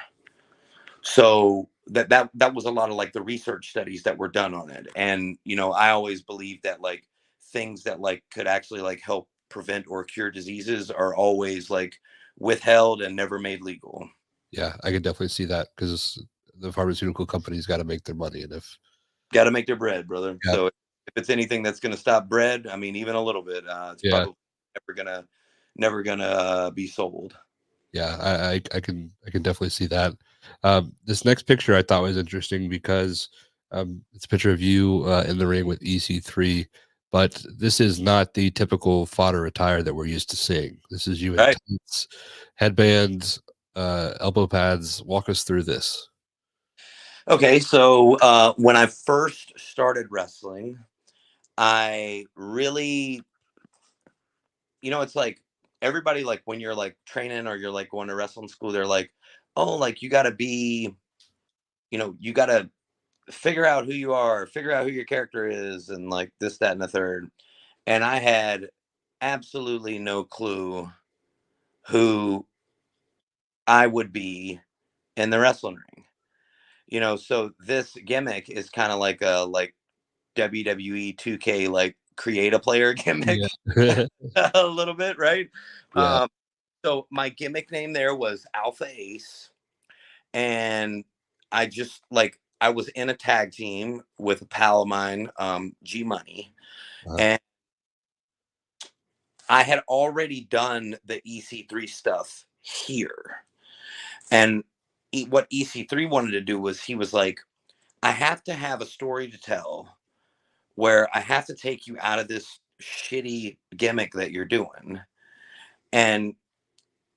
So that was a lot of like the research studies that were done on it. And I always believe that like things that like could actually like help prevent or cure diseases are always like withheld and never made legal. Yeah, I can definitely see that because the pharmaceutical companies got to make their money, and if Got to make their bread, brother. yeah, So if it's anything that's going to stop bread, I mean, even a little bit, it's yeah, probably never gonna be sold. yeah, I can definitely see that. This next picture I thought was interesting because it's a picture of you in the ring with EC3, but this is not the typical fodder attire that we're used to seeing. This is you in Right. tights, headbands, elbow pads. Walk us through this. Okay. So when I first started wrestling, I really, it's like everybody, like when you're like training or you're like going to wrestling school, they're like, oh, like you got to be, you got to figure out who you are, figure out who your character is, and like this, that, and the third. And I had absolutely no clue who I would be in the wrestling ring. So this gimmick is kind of like a WWE 2K like create a player Yeah, gimmick a little bit, right? yeah, Um, so my gimmick name there was Alpha Ace, and I was in a tag team with a pal of mine, G Money, uh, and I had already done the EC3 stuff here. And what EC3 wanted to do was he was like, I have to have a story to tell where I have to take you out of this shitty gimmick that you're doing. And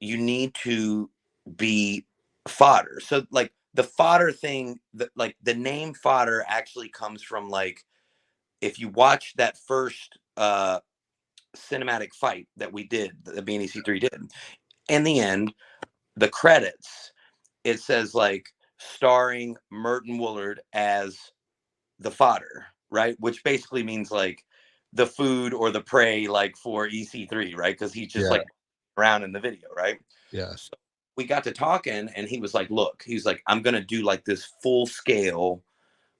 you need to be fodder. So like the fodder thing, like the name fodder actually comes from like if you watch that first cinematic fight that we did, that BNEC3 did, in the end, the credits, it says like starring Merton Woolard as the fodder, right? Which basically means like the food or the prey, like for EC3, right? Because he's just yeah, like around in the video, right? yeah, So we got to talking, and he was like, "Look, he's like, I'm gonna do like this full scale,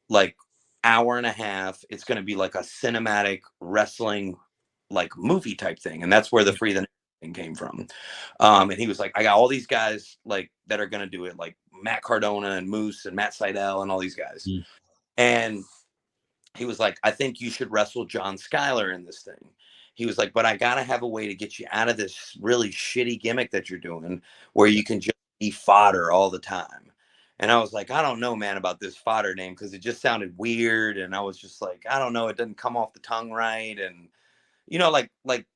like hour and a half. It's gonna be like a cinematic wrestling, like movie type thing, and that's where the yeah. free the thing came from." And he was like, "I got all these guys like that are gonna do it, like Matt Cardona and Moose and Matt Seidel and all these guys." Mm, And he was like, I think you should wrestle John Schuyler in this thing. He was like, but I gotta have a way to get you out of this really shitty gimmick that you're doing where yeah, you can just be fodder all the time. And I was like, I don't know, man, about this fodder name because it just sounded weird. And I was just like, I don't know, it doesn't come off the tongue right. And like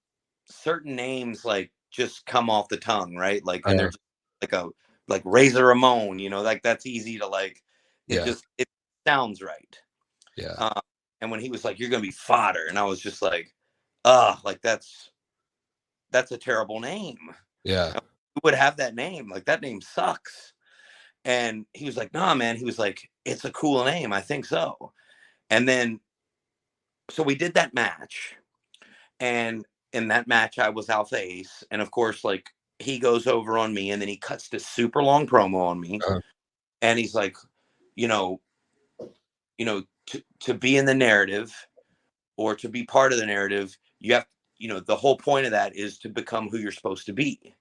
certain names like just come off the tongue, right? Like, and they're uh, just like Razor Ramon, like that's easy to like. yeah, It sounds right. yeah, Um, and when he was like, "You're gonna be fodder," and I was just like, like that's a terrible name. yeah, Who would have that name? Like that name sucks." And he was like, "Nah, man." He was like, "It's a cool name. I think so." And then so we did that match, and in that match I was Alpha Ace, and of course, like he goes over on me, and then he cuts this super long promo on me, uh, and he's like, you know, to be in the narrative or to be part of the narrative, you have, the whole point of that is to become who you're supposed to be.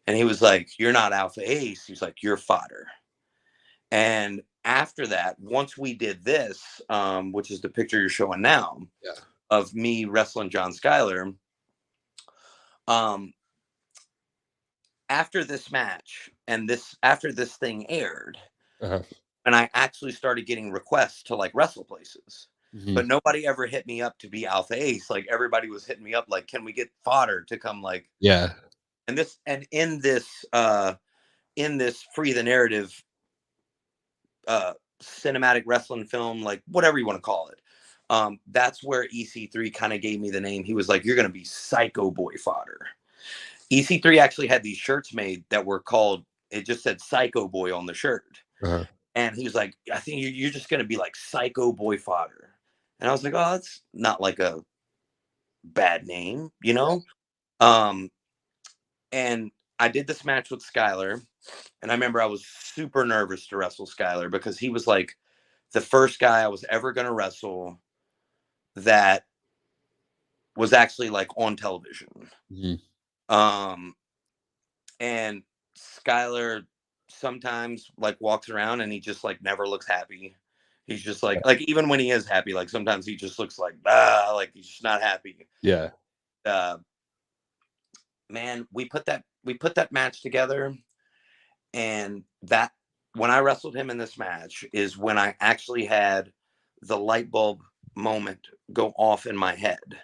And he was like, "You're not Alpha Ace." He's like, "You're fodder." And after that, once we did this, which is the picture you're showing now Yeah. of me wrestling John Schuyler, um, after this match and after this thing aired, Uh-huh. and I actually started getting requests to like wrestle places. Mhm. But nobody ever hit me up to be Alpha Ace. Like everybody was hitting me up, like, "Can we get Fodder to come?" Like, Yeah. and in this Free the Narrative uh cinematic wrestling film, like whatever you want to call it. That's where EC3 kind of gave me the name. He was like, "You're gonna be Psycho Boy Fodder." EC3 actually had these shirts made that were called, it just said Psycho Boy on the shirt. Uh-huh. And he was like, "I think you're just gonna be like Psycho Boy Fodder." And I was like, "Oh, that's not like a bad name, you know?" Um, and I did this match with Skyler, and I remember I was super nervous to wrestle Skyler because he was like the first guy I was ever gonna wrestle that was actually like on television. Mhm. Um, and Skyler sometimes like walks around and he just like never looks happy. He's just like even when he is happy, like sometimes he just looks like like he's just not happy. Yeah. Uh, man, we put that match together, and that when I wrestled him in this match is when I actually had the light bulb moment go off in my head.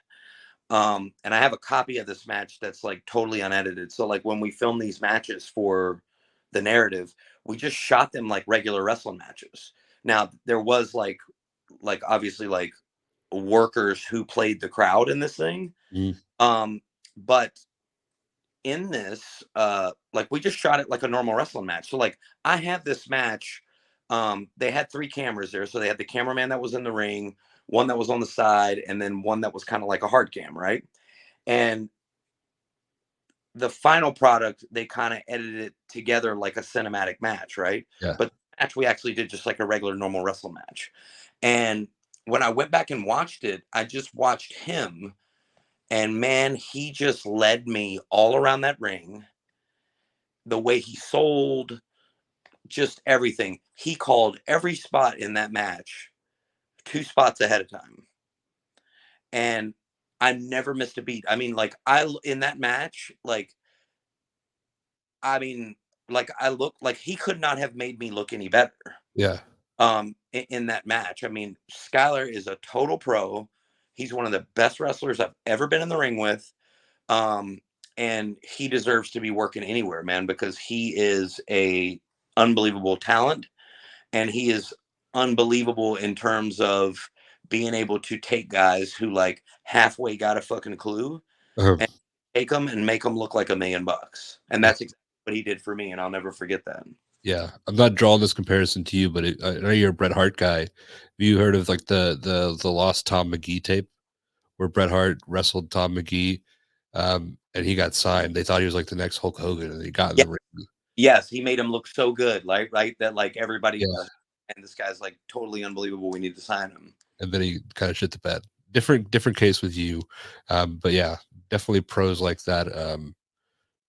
And I have a copy of this match that's like totally unedited. So like when we film these matches for the narrative, we just shot them like regular wrestling matches. Now there was like obviously like workers who played the crowd in this thing. Mhm. But in this, like we just shot it like a normal wrestling match. So like I had this match. They had three cameras there. So they had the cameraman that was in the ring, one that was on the side, and then one that was kind of like a hard cam, right? And the final product, they kind of edited it together like a cinematic match, right? Yeah. But the match we actually did just like a regular normal wrestling match. And when I went back and watched it, I just watched him, and man, he just led me all around that ring. The way he sold, just everything. He called every spot in that match 2 spots ahead of time. And I never missed a beat. I mean, like I in that match, I mean, like I look like he could not have made me look any better. Yeah. In that match. I mean, Skyler is a total pro. He's one of the best wrestlers I've ever been in the ring with. Um, and he deserves to be working anywhere, man, because he is a unbelievable talent, and he is unbelievable in terms of being able to take guys who like halfway got a fucking clue Uh-huh. and take them and make them look like $1 million. And Yeah. that's exactly what he did for me, and I'll never forget that. Yeah. I'm not drawing this comparison to you, but I know you're a Bret Hart guy. Have you heard of like the lost Tom McGee tape where Bret Hart wrestled Tom McGee, and he got signed? They thought he was like the next Hulk Hogan, and he got in Yeah. the ring. Yes, he made him look so good, like right that like everybody Yeah. was, and this guy's like totally unbelievable. We need to sign him. And then he kind of shit the bed. Different case with you, but yeah, definitely pros like that.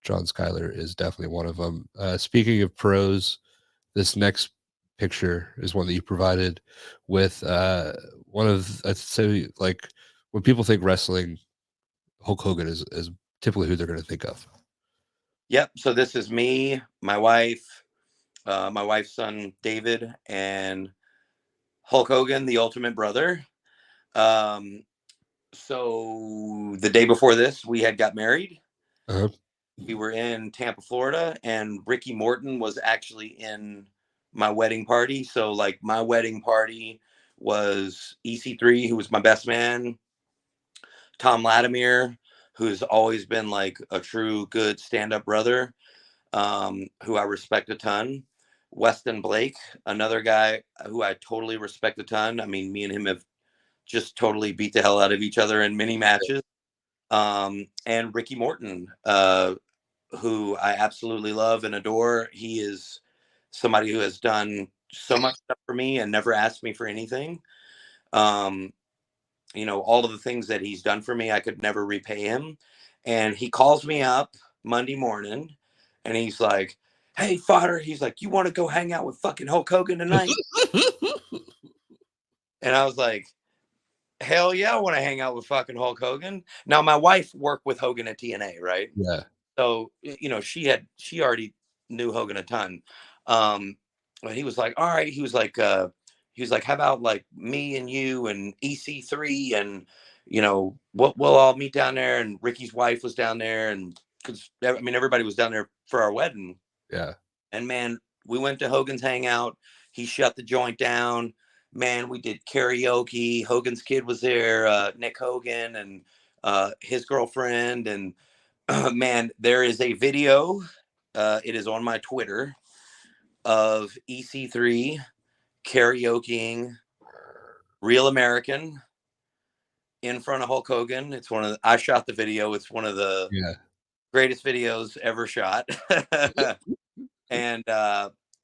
John Schuyler is definitely one of them. Speaking of pros, this next picture is one that you provided with one of, I'd say, like when people think wrestling, Hulk Hogan is typically who they're going to think of. Yep. So this is me, my wife's son David, and Hulk Hogan, the Ultimate Brother. Um, so the day before this, we had got married. Uh-huh. We were in Tampa, Florida, and Ricky Morton was actually in my wedding party. So like my wedding party was EC3, who was my best man, Tom Latimer, who's always been like a true good stand-up brother, who I respect a ton. Weston Blake, another guy who I totally respect a ton. I mean, me and him have just totally beat the hell out of each other in many matches. And Ricky Morton, who I absolutely love and adore. He is somebody who has done so much stuff for me and never asked me for anything. Um, all of the things that he's done for me, I could never repay him. And he calls me up Monday morning and he's like, "Hey, Fodder," he's like, "you want to go hang out with fucking Hulk Hogan tonight?" And I was like, "Hell yeah, I want to hang out with fucking Hulk Hogan." Now, my wife worked with Hogan at TNA, right? Yeah, So, she already knew Hogan a ton. But he was like, all right, he was like, how about like me and you and EC3 and we'll all meet down there. And Ricky's wife was down there, and because I mean everybody was down there for our wedding. yeah, And man, we went to Hogan's hangout. He shut the joint down. Man, we did karaoke. Hogan's kid was there, Nick Hogan and his girlfriend. And man, there is a video. It is on my Twitter of EC3 karaokeing "Real American" in front of Hulk Hogan. I shot the video. It's one of the yeah, greatest videos ever shot. And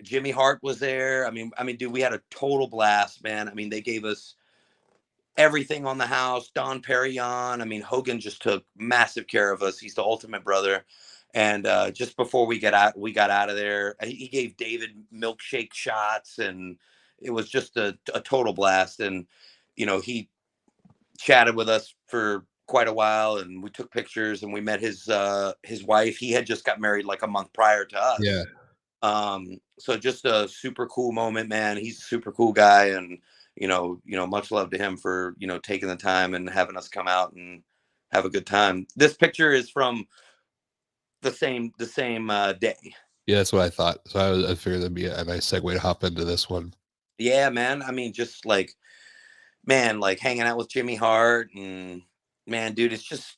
Jimmy Hart was there. I mean, dude, we had a total blast, man. I mean, they gave us everything on the house. Don Perignon. I mean, Hogan just took massive care of us. He's the ultimate brother. And just before we got out of there. He gave David milkshake shots, and it was just a total blast. And he chatted with us for quite a while, and we took pictures, and we met his wife. He had just got married like a month prior to yeah. us. So just a super cool moment, man. He's a super cool guy, and much love to him for taking the time and having us come out and have a good time. This picture is from the same day. Yeah, that's what I thought. So I figured that'd be a nice segue to hop into this one. Yeah, man. I mean, just like man, like hanging out with Jimmy Hart, and man, dude, it's just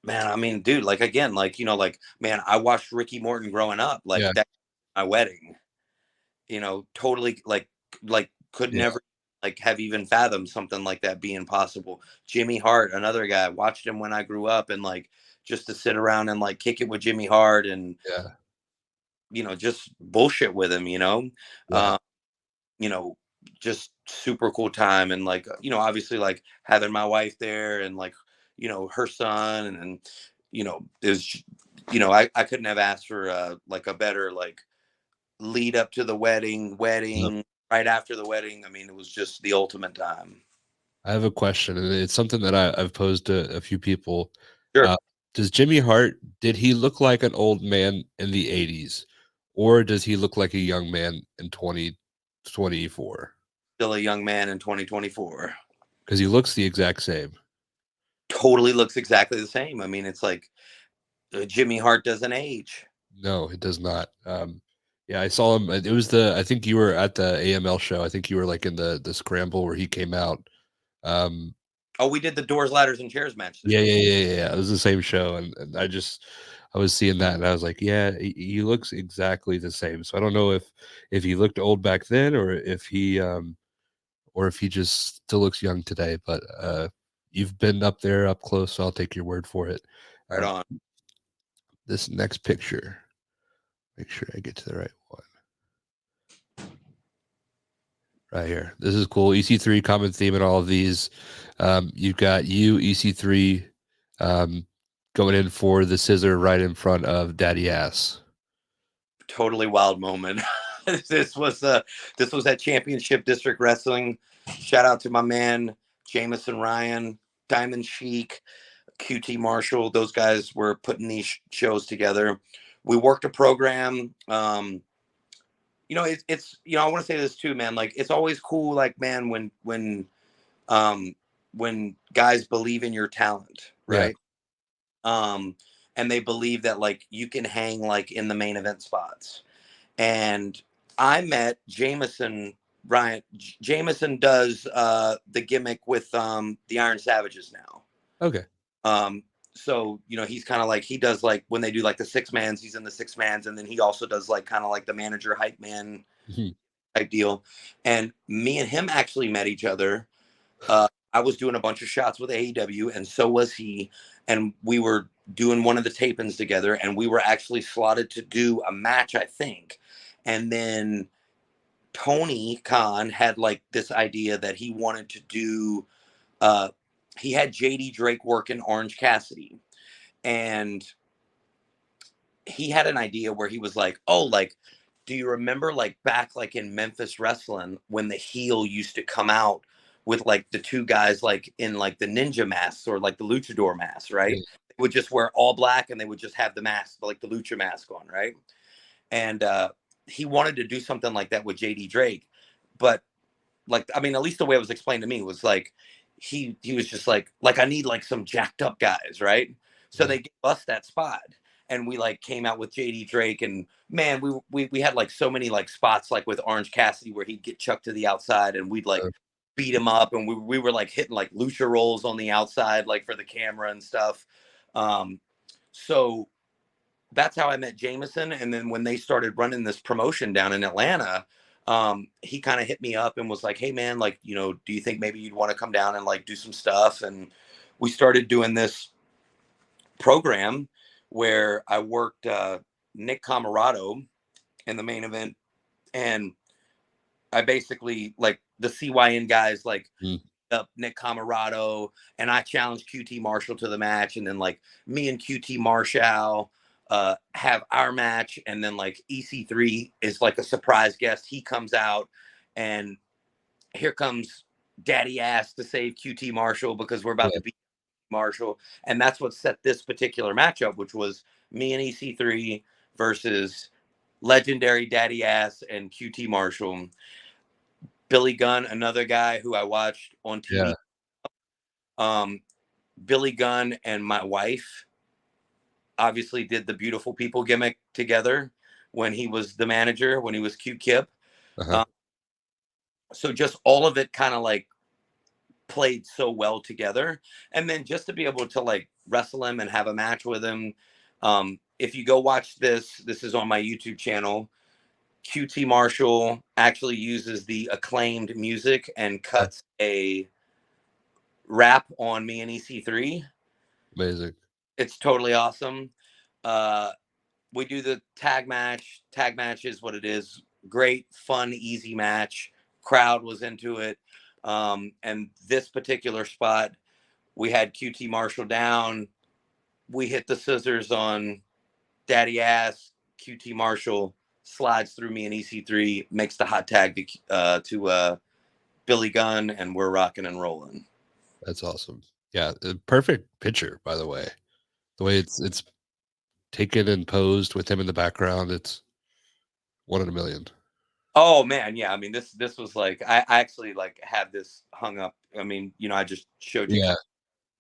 man. I mean, dude, like again, like like man, I watched Ricky Morton growing up, Yeah, like that my wedding. Totally like could yeah, never like have even fathomed something like that being possible. Jimmy Hart, another guy, watched him when I grew up, and like just to sit around and like kick it with Jimmy Hart and yeah, just bullshit with him, yeah. uh, you know, just super cool time. And like, obviously like having my wife there and like, her son and it was, I couldn't have asked for like a better like lead up to the Yep. wedding, right after the wedding. I mean, it was just the ultimate time. I have a question, and it's something that I've posed to a few people. Sure. Uh, does Jimmy Hart did he look like an old man in the 80s, or does he look like a young man in 2024? Still a young man in 2024. Because he looks the exact same. Totally looks exactly the same. I mean, it's like Jimmy Hart doesn't age. No, it does not. Yeah, I saw him. It was the I think you were at the AML show. I think you were like in the scramble where he came out. Um, Oh, we did the doors, ladders, and chairs match yeah, there. yeah, yeah, yeah, yeah. It was the same show, and I was seeing that, and I was like, yeah, he looks exactly the same. So I don't know if he looked old back then, or if he just still looks young today. But you've been up there up close, so I'll take your word for it. Right Um, on. this next picture, make sure I get to the right one. Right here. This is cool. EC3 common theme in all of these. You've got you, EC3, um, going in for the scissor right in front of Daddy Ass. Totally wild moment. this was uh this was at Championship District Wrestling. Shout out to my man Jameson Ryan, Diamond Sheik, QT Marshall. Those guys were putting these shows together. We worked a program. I want to say this too, man. Like it's always cool, like man, um when guys believe in your talent, Yeah. right? Um, and they believe that like you can hang like in the main event spots. And I met Jameson Ryan. Jameson does the gimmick with the Iron Savages now. Okay. Um, so he's kind of like he does like when they do like the six mans, he's in the six mans, and then he also does like kind of like the manager hype man Mhm. type deal. And me and him actually met each other. I was doing a bunch of shots with AEW, and so was he. And we were doing one of the tapings together, and we were actually slotted to do a match, I think. And then Tony Khan had like this idea that he wanted to do. Uh, he had JD Drake work in Orange Cassidy, and he had an idea where he was like, "Oh, like, do you remember like back like in Memphis wrestling when the heel used to come out with like the two guys like in like the ninja masks or like the luchador masks, right? Yeah. They would just wear all black and they would just have the mask, like the lucha mask on, right? And he wanted to do something like that with JD Drake, but like I mean, at least the way it was explained to me was like he was just like I need like some jacked up guys, right? So Yeah. they gave us that spot, and we like came out with JD Drake, and man, we had like so many like spots like with Orange Cassidy where he'd get chucked to the outside, and we'd like Uh, beat him up, and we were like hitting like lucha rolls on the outside like for the camera and stuff. Um, so that's how I met Jameson. And then when they started running this promotion down in Atlanta, he kind of hit me up and was like, "Hey man, like, you know, do you think maybe you'd want to come down and like do some stuff?" And we started doing this program where I worked Nick Camarado in the main event, and I basically like the CYN guys like mm, up Nick Camarado, and I challenged QT Marshall to the match, and then like me and QT Marshall have our match, and then like EC3 is like a surprise guest. He comes out, and here comes Daddy Ass to save QT Marshall because we're about yeah. to beat Marshall, and that's what set this particular matchup, which was me and EC3 versus legendary Daddy Ass and QT Marshall. Billy Gunn, another guy who I watched on Yeah. TV. Um, Billy Gunn and my wife obviously did the beautiful people gimmick together when he was the manager, when he was Q Kip. Uh-huh. Um, so just all of it kind of like played so well together. And then just to be able to like wrestle him and have a match with him. If you go watch this is on my YouTube channel. QT Marshall actually uses the acclaimed music and Uh, cuts a rap on me and EC3. Amazing. It's totally awesome. Uh, we do the tag match. Tag match is what it is. Great, fun, easy match. Crowd was into it. And this particular spot, we had QT Marshall down. We hit the scissors on Daddy Ass. QT Marshall slides through me and EC3, makes the hot tag to Billy Gunn, and we're rocking and rolling. That's awesome. Yeah, perfect picture, by the way. The way it's taken and posed with him in the background, it's one in a million. Oh man, yeah. I mean, this was like I actually like have this hung up. I mean, you know, I just showed you Yeah,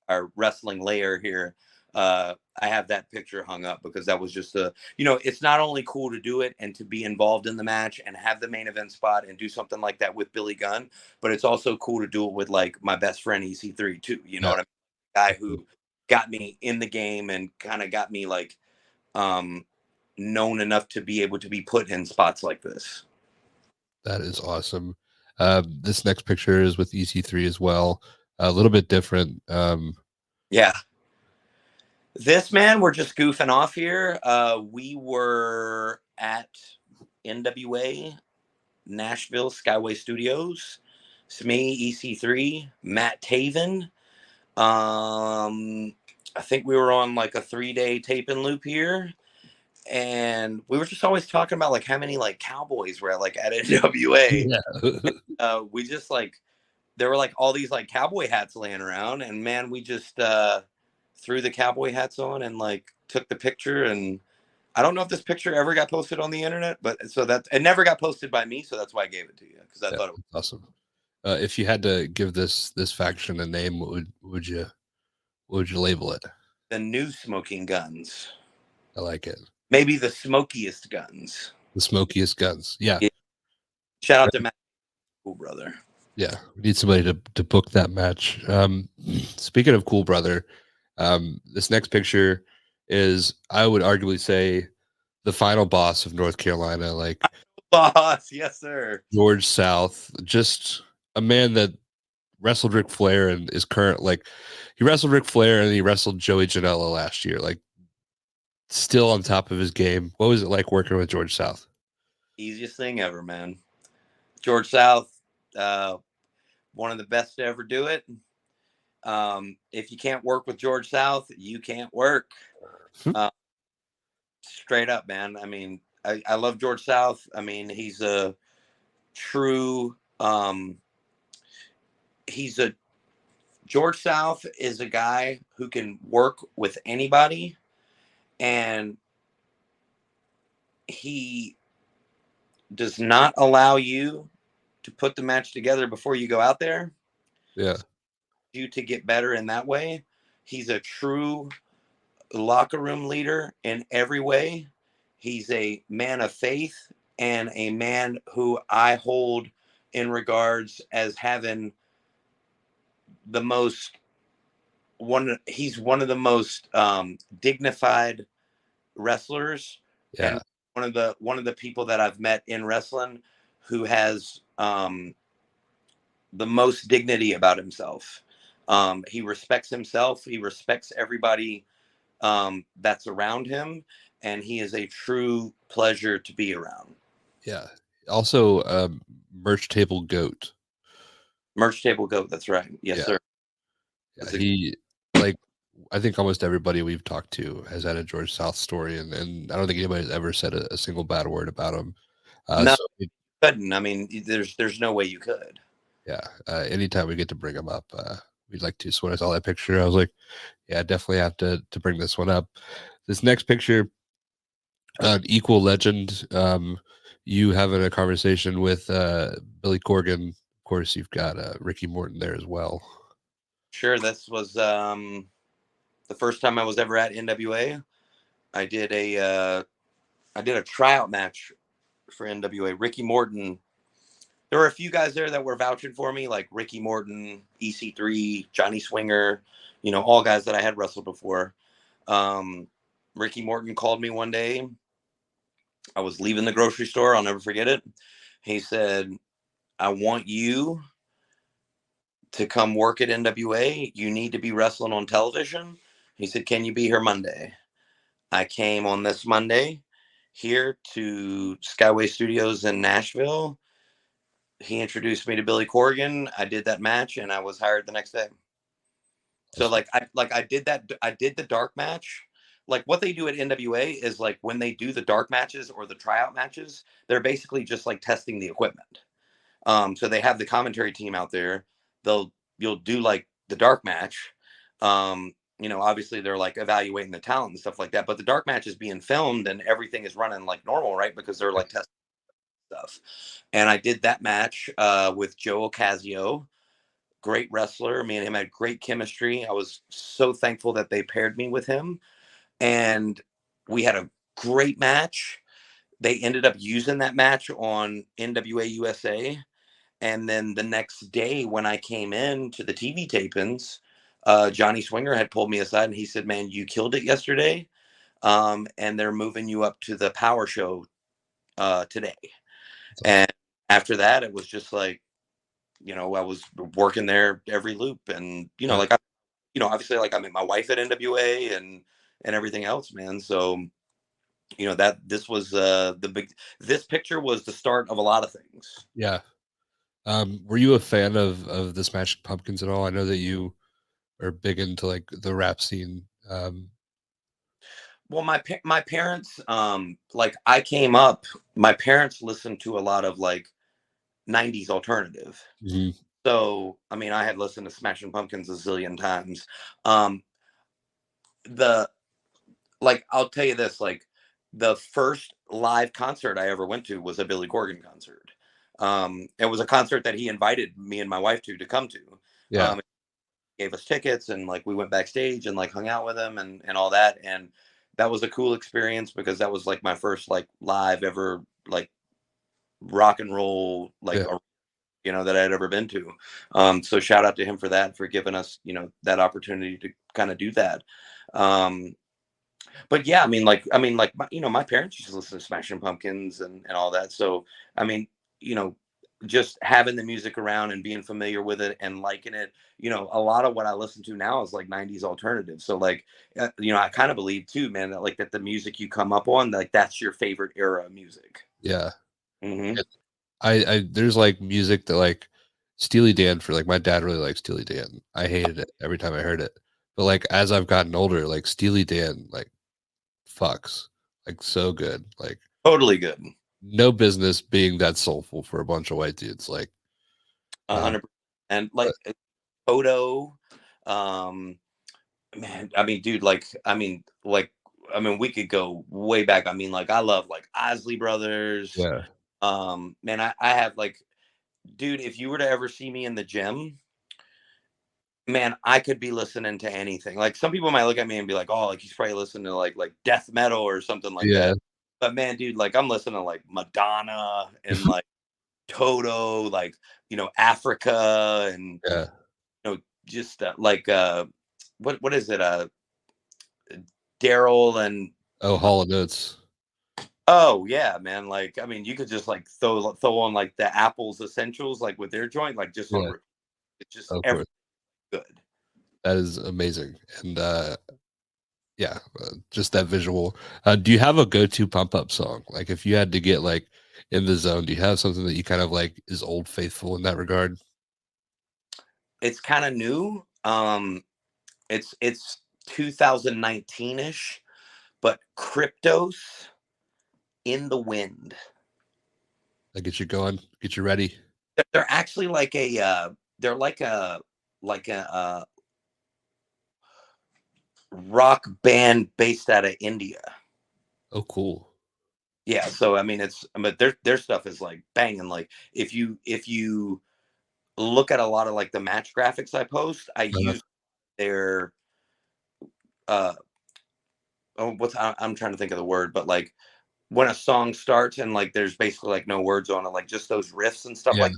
our wrestling layer here. I have that picture hung up because that was just a, you know, it's not only cool to do it and to be involved in the match and have the main event spot and do something like that with Billy Gunn, but it's also cool to do it with like my best friend EC3 too. You know yeah. what I mean? The guy who got me in the game and kind of got me like um known enough to be able to be put in spots like this. That is awesome. This next picture is with EC3 as well. A little bit different. Yeah. This man, we're just goofing off here. We were at NWA Nashville Skyway Studios. It's me, EC3, Matt Taven. I think we were on like a 3-day tape and loop here. And we were just always talking about like how many like cowboys were like at NWA. Yeah. We just like there were like all these like cowboy hats laying around, and man, we just threw the cowboy hats on and like took the picture. And I don't know if this picture ever got posted on the internet, but so that it never got posted by me, so that's why I gave it to you because I Yeah, thought it was awesome. If you had to give this faction a name, what would you label it? the new smoking guns, I like it. maybe the smokiest guns. The smokiest guns. Yeah. Yeah. Shout out to Matt, cool brother. Yeah. We need somebody to book that match. Speaking of cool brother, this next picture is, I would arguably say, the final boss of North Carolina, like Boss, yes sir. George South, just a man that wrestled Ric Flair and is current, like he wrestled Ric Flair and he wrestled Joey Janela last year, like still on top of his game. What was it like working with George South? Easiest thing ever, man. George South, one of the best to ever do it. If you can't work with George South, you can't work. Uh, Straight up, man. I mean, I love George South. I mean, he's a true. He's a George South is a guy who can work with anybody, and he does not allow you to put the match together before you go out there. Yeah. You to get better in that way. He's a true locker room leader in every way. He's a man of faith and a man who I hold in regards as having the most one. He's one of the most dignified wrestlers, and Yeah. one of the people that I've met in wrestling who has the most dignity about himself. He respects himself. He respects everybody that's around him, and he is a true pleasure to be around. Yeah. Also, merch table goat. Merch table goat. That's right. Yes, Yeah. sir. Yeah. That's a, He like I think almost everybody we've talked to has had a George South story, and I don't think anybody's ever said a single bad word about him. no, So couldn't. I mean, there's no way you could. yeah, anytime we get to bring him up, we'd like to. So when I saw that picture, I was like, yeah, definitely have to bring this one up. This next picture, an equal legend. You having a conversation with Billy Corgan. Of course, you've got Ricky Morton there as well. Sure, this was the first time I was ever at NWA. I did a I did a tryout match for NWA. Ricky Morton. There were a few guys there that were vouching for me, like Ricky Morton, EC3, Johnny Swinger, all guys that I had wrestled before. Um, Ricky Morton called me one day. I was leaving the grocery store. I'll never forget it. He said, I want you to come work at NWA. You need to be wrestling on television. He said, can you be here Monday? I came on this Monday here to Skyway Studios in Nashville. He introduced me to Billy Corgan. I did that match and I was hired the next day. So Awesome. I did that. I did the dark match. Like what they do at NWA is like when they do the dark matches or the tryout matches, they're basically just like testing the equipment. So they have the commentary team out there. You'll do like the dark match. Obviously they're like evaluating the talent and stuff like that. But the dark match is being filmed and everything is running like normal, right? Because they're like testing stuff. And I did that match with Joe Ocasio, great wrestler. Me and him had great chemistry. I was so thankful that they paired me with him, and we had a great match. They ended up using that match on NWA USA. And then the next day, when I came in to the TV tapings, Johnny Swinger had pulled me aside and he said, "Man, you killed it yesterday, and they're moving you up to the Power Show today." That's awesome. And after that, it was just like, I was working there every loop, and Yeah. like obviously, like I met my wife at NWA and everything else, man. So that this was the big. This picture was the start of a lot of things. Yeah. Were you a fan of the Smashing Pumpkins at all? I know that you are big into like the rap scene. Well, my parents, like I came up, my parents listened to a lot of like '90s alternative. Mhm. So I mean, I had listened to Smashing Pumpkins a zillion times. Um, the like I'll tell you this, like the first live concert I ever went to was a Billy Corgan concert. It was a concert that he invited me and my wife to come to. Yeah. Gave us tickets and like we went backstage and like hung out with him and all that, and that was a cool experience because that was like my first like live ever like rock and roll like Yeah. that I had ever been to. So shout out to him for that, for giving us that opportunity to kind of do that. um but yeah, I mean, like my parents used to listen to Smashing Pumpkins and all that. So I mean, you know, just having the music around and being familiar with it and liking it, a lot of what I listen to now is like '90s alternative. So like, I kind of believe too, man, that like that the music you come up on, like that's your favorite era of music. Yeah. Hmm. I there's like music that like Steely Dan for like my dad really likes Steely Dan. I hated it every time I heard it. But like as I've gotten older, like Steely Dan like fucks. Like so good. Like Totally good. no business being that soulful for a bunch of white dudes. Like A uh 100%. And but like Toto, um, man, I mean, dude, we could go way back. I mean, like, I love like Isley Brothers. yeah. Man, I have like, dude, if you were to ever see me in the gym, man, I could be listening to anything. Like, some people might look at me and be like, "Oh, like he's probably listening to like death metal or something like Yeah. that." But man, dude, like I'm listening to like Madonna and like Toto, like Africa, and Yeah. just what is it? Daryl and Oh, Hall and Oates. oh yeah, man. Like I mean, you could just like throw on like the Apple's Essentials, like with their joint, like just on Yeah, it's just of every course. good. That is amazing. And yeah, just that visual. Do you have a go-to pump up song? Like if you had to get like in the zone, do you have something that you kind of like is old faithful in that regard? It's kind of new. It's 2019 ish, but Cryptos in the Wind. Like get you going, get you ready. They're actually like they're like a rock band based out of India. Oh, cool. Yeah, so I mean but their stuff is like banging. Like if you look at a lot of like the match graphics I post, I Uh-huh. use their uh I'm trying to think of the word, but like when a song starts and like there's basically like no words on it, like just those riffs and stuff Yeah, like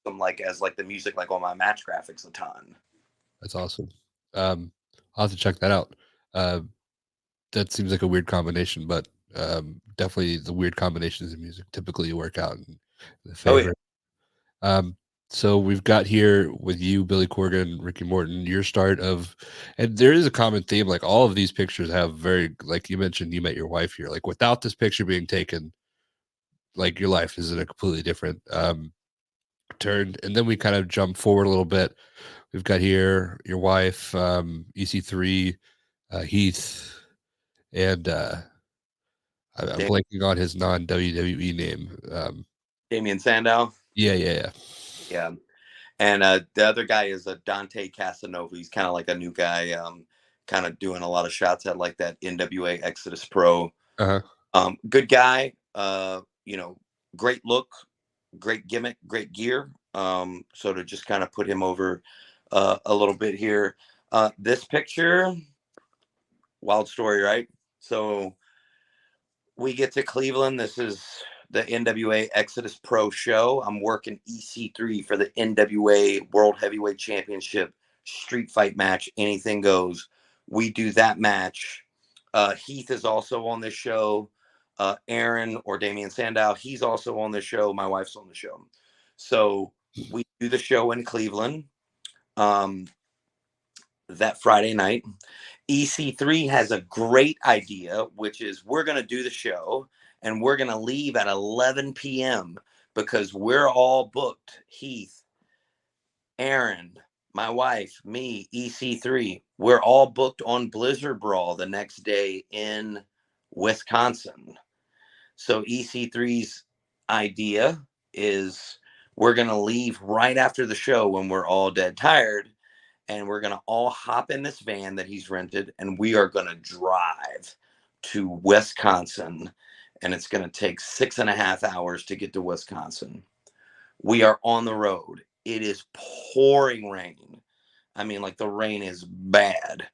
them like as like the music like on my match graphics a ton. that's awesome. Um, I'll have to check that out. Uh, that seems like a weird combination, but definitely the weird combinations of music typically work out in the Oh yeah. favor. Um, so we've got here with you, Billy Corgan, Ricky Morton, your start of, and there is a common theme. Like all of these pictures have very, like you mentioned, you met your wife here. Like without this picture being taken, like your life is in a completely different turn. And then we kind of jump forward a little bit. We've got here your wife, EC3, Heath, and I'm Da- blanking on his non WWE name. Damian Sandow. Yeah, yeah, yeah. Yeah. And the other guy is Dante Casanova. He's kind of like a new guy, kind of doing a lot of shots at like that NWA Exodus Pro. Uh huh. Good guy. Great look, great gimmick, great gear. So to just kind of put him over a little bit here. This picture, wild story, right? So we get to Cleveland. This is the NWA Exodus Pro show. I'm working EC3 for the NWA World Heavyweight Championship street fight match. Anything goes. We do that match. Heath is also on this show. Aaron or Damian Sandow, he's also on the show. My wife's on the show. So we do the show in Cleveland um, that Friday night. EC3 has a great idea, which is we're going to do the show and we're going to leave at 11 p.m. because we're all booked. Heath, Aaron, my wife, me, EC3, we're all booked on Blizzard Brawl the next day in Wisconsin. So EC3's idea is we're going to leave right after the show when we're all dead tired, and we're going to all hop in this van that he's rented, and we are going to drive to Wisconsin, and it's going to take 6.5 hours to get to Wisconsin. We are on the road. It is pouring rain. I mean, like the rain is bad.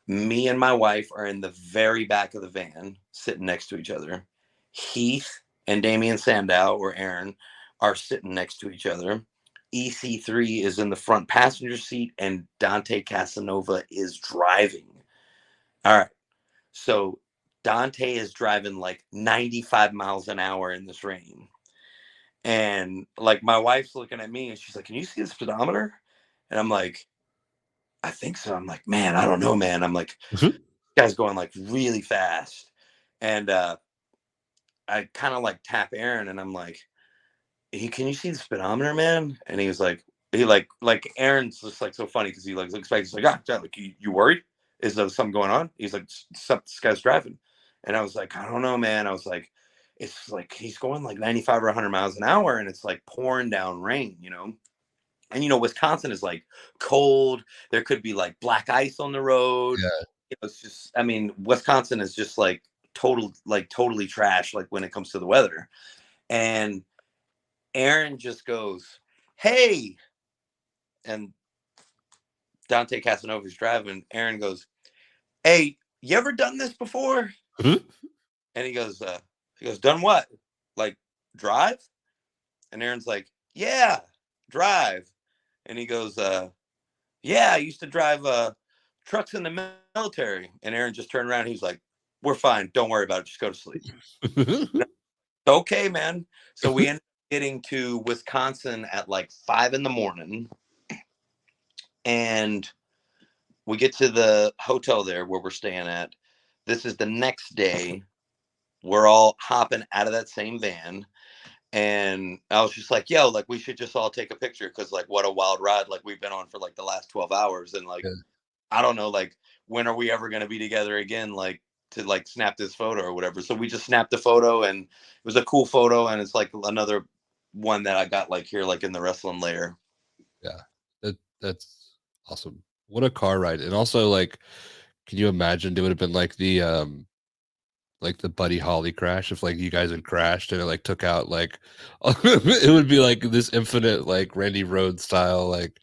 Me and my wife are in the very back of the van, sitting next to each other. Heath and Damian Sandow or Aaron are sitting next to each other. EC3 is in the front passenger seat, and Dante Casanova is driving. All right. So Dante is driving like 95 miles an hour in this rain. And like my wife's looking at me and she's like, "Can you see the speedometer?" And I'm like, "I think so." I'm like, "Man, I don't know, man." I'm like, "Guy's going like really fast." And I kind of like tap Aaron and I'm like, can you see the speedometer, man? And he was like Aaron's just like so funny because he like looks back, he's like, ah, John, like you worried? Is there something going on? He's like, this guy's driving. And I was like, I don't know, man. I was like, it's like he's going like 95 or 100 miles an hour and it's like pouring down rain, you know? And Wisconsin is like cold. There could be like black ice on the road. Yeah. It's just, I mean, Wisconsin is just like totally trash, like when it comes to the weather. And Aaron just goes, "Hey," and Dante Casanova's driving. Aaron goes, "Hey, you ever done this before?" And he goes, "Done what? Like drive?" And Aaron's like, "Yeah, drive." And he goes, "Yeah, I used to drive trucks in the military." And Aaron just turned around. And he was like, "We're fine. Don't worry about it. Just go to sleep." Okay, man. So we ended up getting to Wisconsin at like 5 in the morning, and we get to the hotel there where we're staying at. This is the next day. We're all hopping out of that same van. And I was just like, yo, like we should just all take a picture because like what a wild ride like we've been on for like the last 12 hours. And like, Yeah. I don't know, like when are we ever gonna be together again, like to like snap this photo or whatever. So we just snapped the photo and it was a cool photo and it's like another one that I got like here like in the wrestling layer. Yeah. That's awesome. What a car ride. And also like, can you imagine it would have been like the Buddy Holly crash if like you guys had crashed and it like took out like it would be like this infinite like Randy Rhoads style, like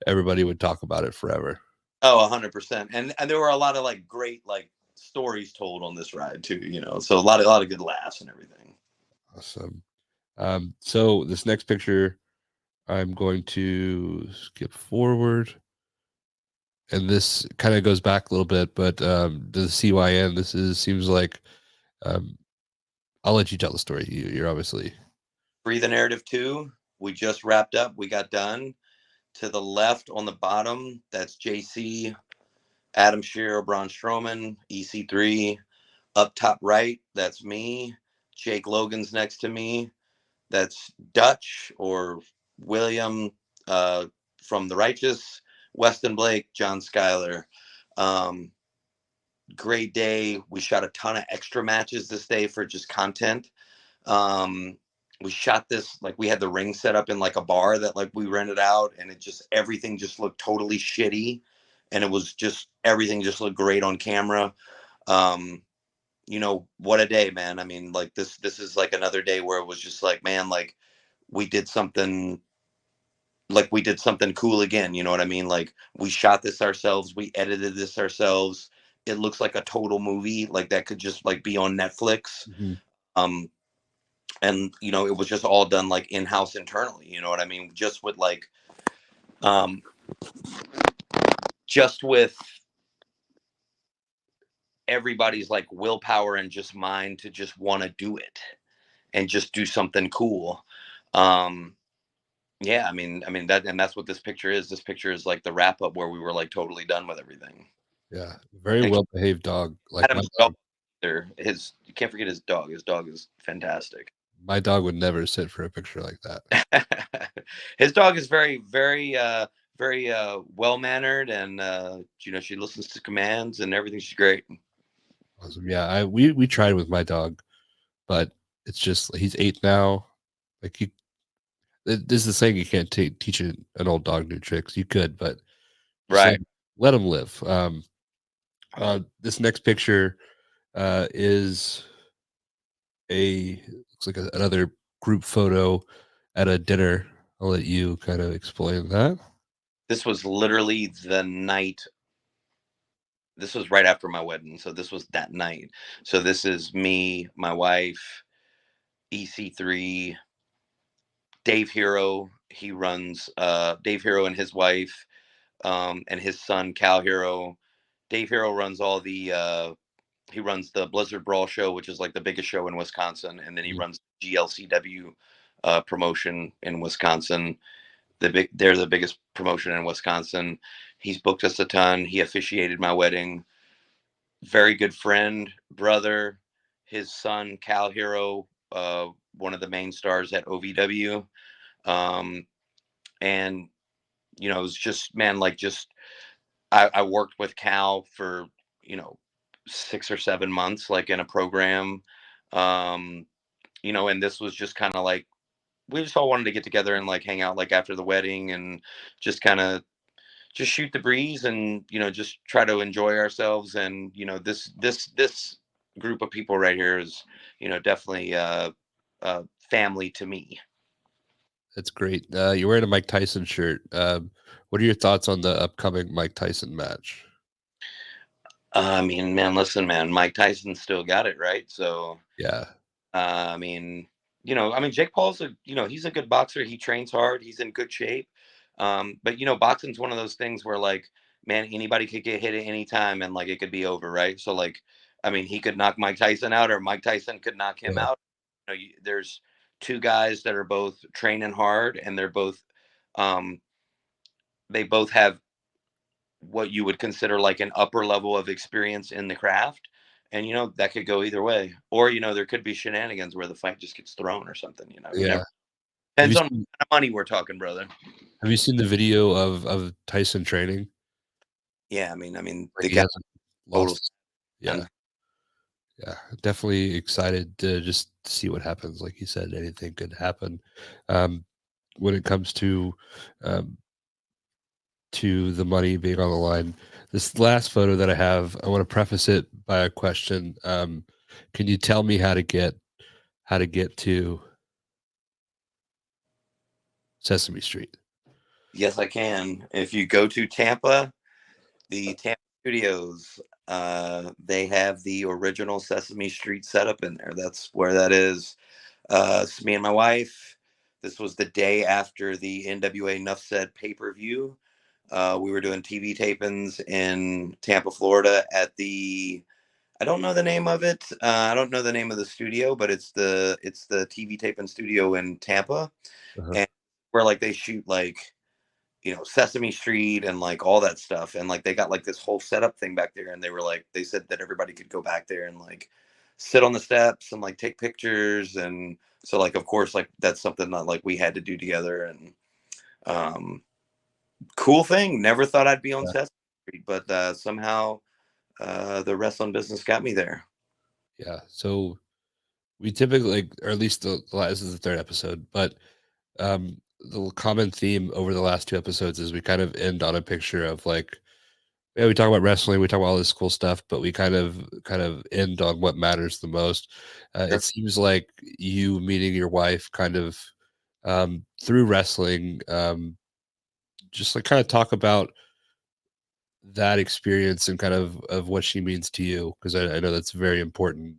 everybody would talk about it forever. Oh, 100%. And there were a lot of like great like stories told on this ride too, So a lot of good laughs and everything. Awesome. So this next picture, I'm going to skip forward, and this kind of goes back a little bit, but the CYN, this is seems like um, I'll let you tell the story. You're obviously Free the Narrative 2, we just wrapped up. We got done. To the left on the bottom, that's JC, Adam Shearer, Braun Strowman, EC3. Up top right, that's me. Jake Logan's next to me. That's Dutch or William from The Righteous. Weston Blake, John Schuyler. Um, Great day. We shot a ton of extra matches this day for just content. Um, we shot this like we had the ring set up in like a bar that like we rented out, and it just everything just looked totally shitty, and it was just everything just looked great on camera. Um, what a day, man. I mean, like this is like another day where it was just like, man, we did something we did something cool again, you know what I mean? Like we shot this ourselves, we edited this ourselves. It looks like a total movie, like that could just like be on Netflix. Mhm. Um and it was just all done like in-house internally, you know what I mean? Um just with everybody's like willpower and just mind to just want to do it and just do something cool. Um yeah, I mean that's what this picture is. This picture is like the wrap up where we were like totally done with everything. Yeah, very And well behaved dog. Like Adam's dog there. You can't forget his dog. His dog is fantastic. my dog would never sit for a picture like that. His dog is very well mannered, and she listens to commands and everything. She's great. Awesome. Yeah, we tried with my dog, but it's just he's 8 now. Like this is the saying you can't teach an old dog new tricks. You could, but just Right. let him live. This next picture is looks like another group photo at a dinner. I'll let you kind of explain that. This was literally the night. This was right after my wedding, so this was that night. So this is me, my wife, EC3, Dave Hero. He runs Dave Hero and his wife, and his son Cal Hero. Dave Hero runs all the he runs the Blizzard Brawl show, which is like the biggest show in Wisconsin, and then he Mhm. runs GLCW promotion in Wisconsin. They're the biggest promotion in Wisconsin. He's booked us a ton. He officiated my wedding. Very good friend, brother. His son Cal Hero one of the main stars at OVW. Um, and it was just, man, like, just I worked with Cal for, you know 6 or 7 months, like, in a program. Um, and this was just kind of like, we just all wanted to get together and like hang out like after the wedding, and just kind of just shoot the breeze, and just try to enjoy ourselves. And this group of people right here is, definitely family to me. That's great. You're wearing a Mike Tyson shirt. What are your thoughts on the upcoming Mike Tyson match? I mean, man, listen, man, Mike Tyson still got it, right? So, Yeah, I mean, Jake Paul's he's a good boxer. He trains hard. He's in good shape. But boxing's one of those things where, like, man, anybody could get hit at any time, and like it could be over, right? So, like, I mean, he could knock Mike Tyson out, or Mike Tyson could knock him yeah, out. There's two guys that are both training hard, and um, they both have what you would consider like an upper level of experience in the craft. And that could go either way, or there could be shenanigans where the fight just gets thrown or something. Who never yeah. Have you depends on what seen kind of money we're talking, brother. Have you seen the video of Tyson training? Yeah, I mean Like the he guy hasn't total lost. Yeah, man. yeah. Definitely excited to just see what happens. Like you said, anything could happen. Um, when it comes um, to the money being on the line. This last photo that I have, I want to preface it by a question. Can you tell me how to get to Sesame Street? Yes, I can. If you go to Tampa, the Tampa studios, they have the original Sesame Street setup in there. That's where that is. It's me and my wife. This was the day after the NWA Nuff Said pay-per-view. We were doing TV tapings in Tampa, Florida at the, I don't know the name of it. I don't know the name of the studio, but it's the TV taping studio in Tampa. Uh-huh. And where like they shoot like, Sesame Street and like all that stuff. And like they got like this whole setup thing back there, and they said that everybody could go back there and like sit on the steps and like take pictures. And so, like, of course, like that's something that like we had to do together. And um cool thing. Never thought I'd be on Yeah, Sesame Street, but somehow the wrestling business got me there. yeah. So we typically, like, or at least this is the third episode, but the common theme over the last two episodes is we kind of end on a picture of like, yeah, we talk about wrestling, we talk about all this cool stuff, but we kind of end on what matters the most. It Sure. seems like you meeting your wife kind of through wrestling, just like kind of talk about that experience and kind of what she means to you, because I know that's very important.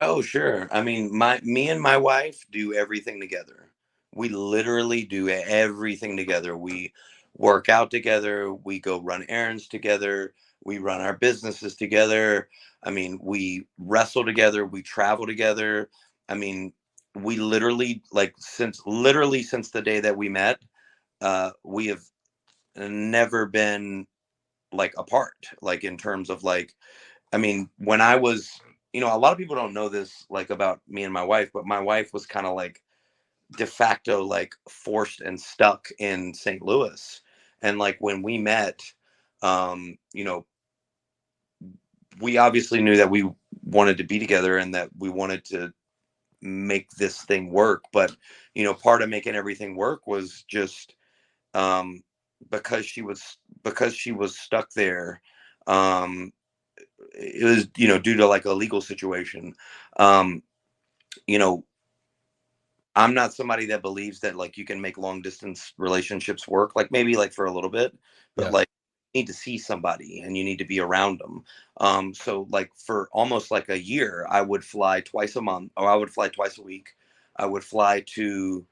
Oh, sure. I mean, me and my wife do everything together. We literally do everything together. We work out together. We go run errands together. We run our businesses together. I mean, we wrestle together. We travel together. I mean, we literally, like, since the day that we met, we have never been like apart. Like, in terms of like, I mean, when I was, a lot of people don't know this, like, about me and my wife, but my wife was kind of like de facto, like, forced and stuck in St. Louis. And like when we met, um, you know, we obviously knew that we wanted to be together and that we wanted to make this thing work. But, part of making everything work was just, um, because she was stuck there. Um, it was, due to like a legal situation. um you know I'm not somebody that believes that like you can make long distance relationships work, like maybe like for a little bit, but Yeah. like you need to see somebody and you need to be around them. So like for almost like a year, I would fly twice a month, or I would fly twice a week. I would fly to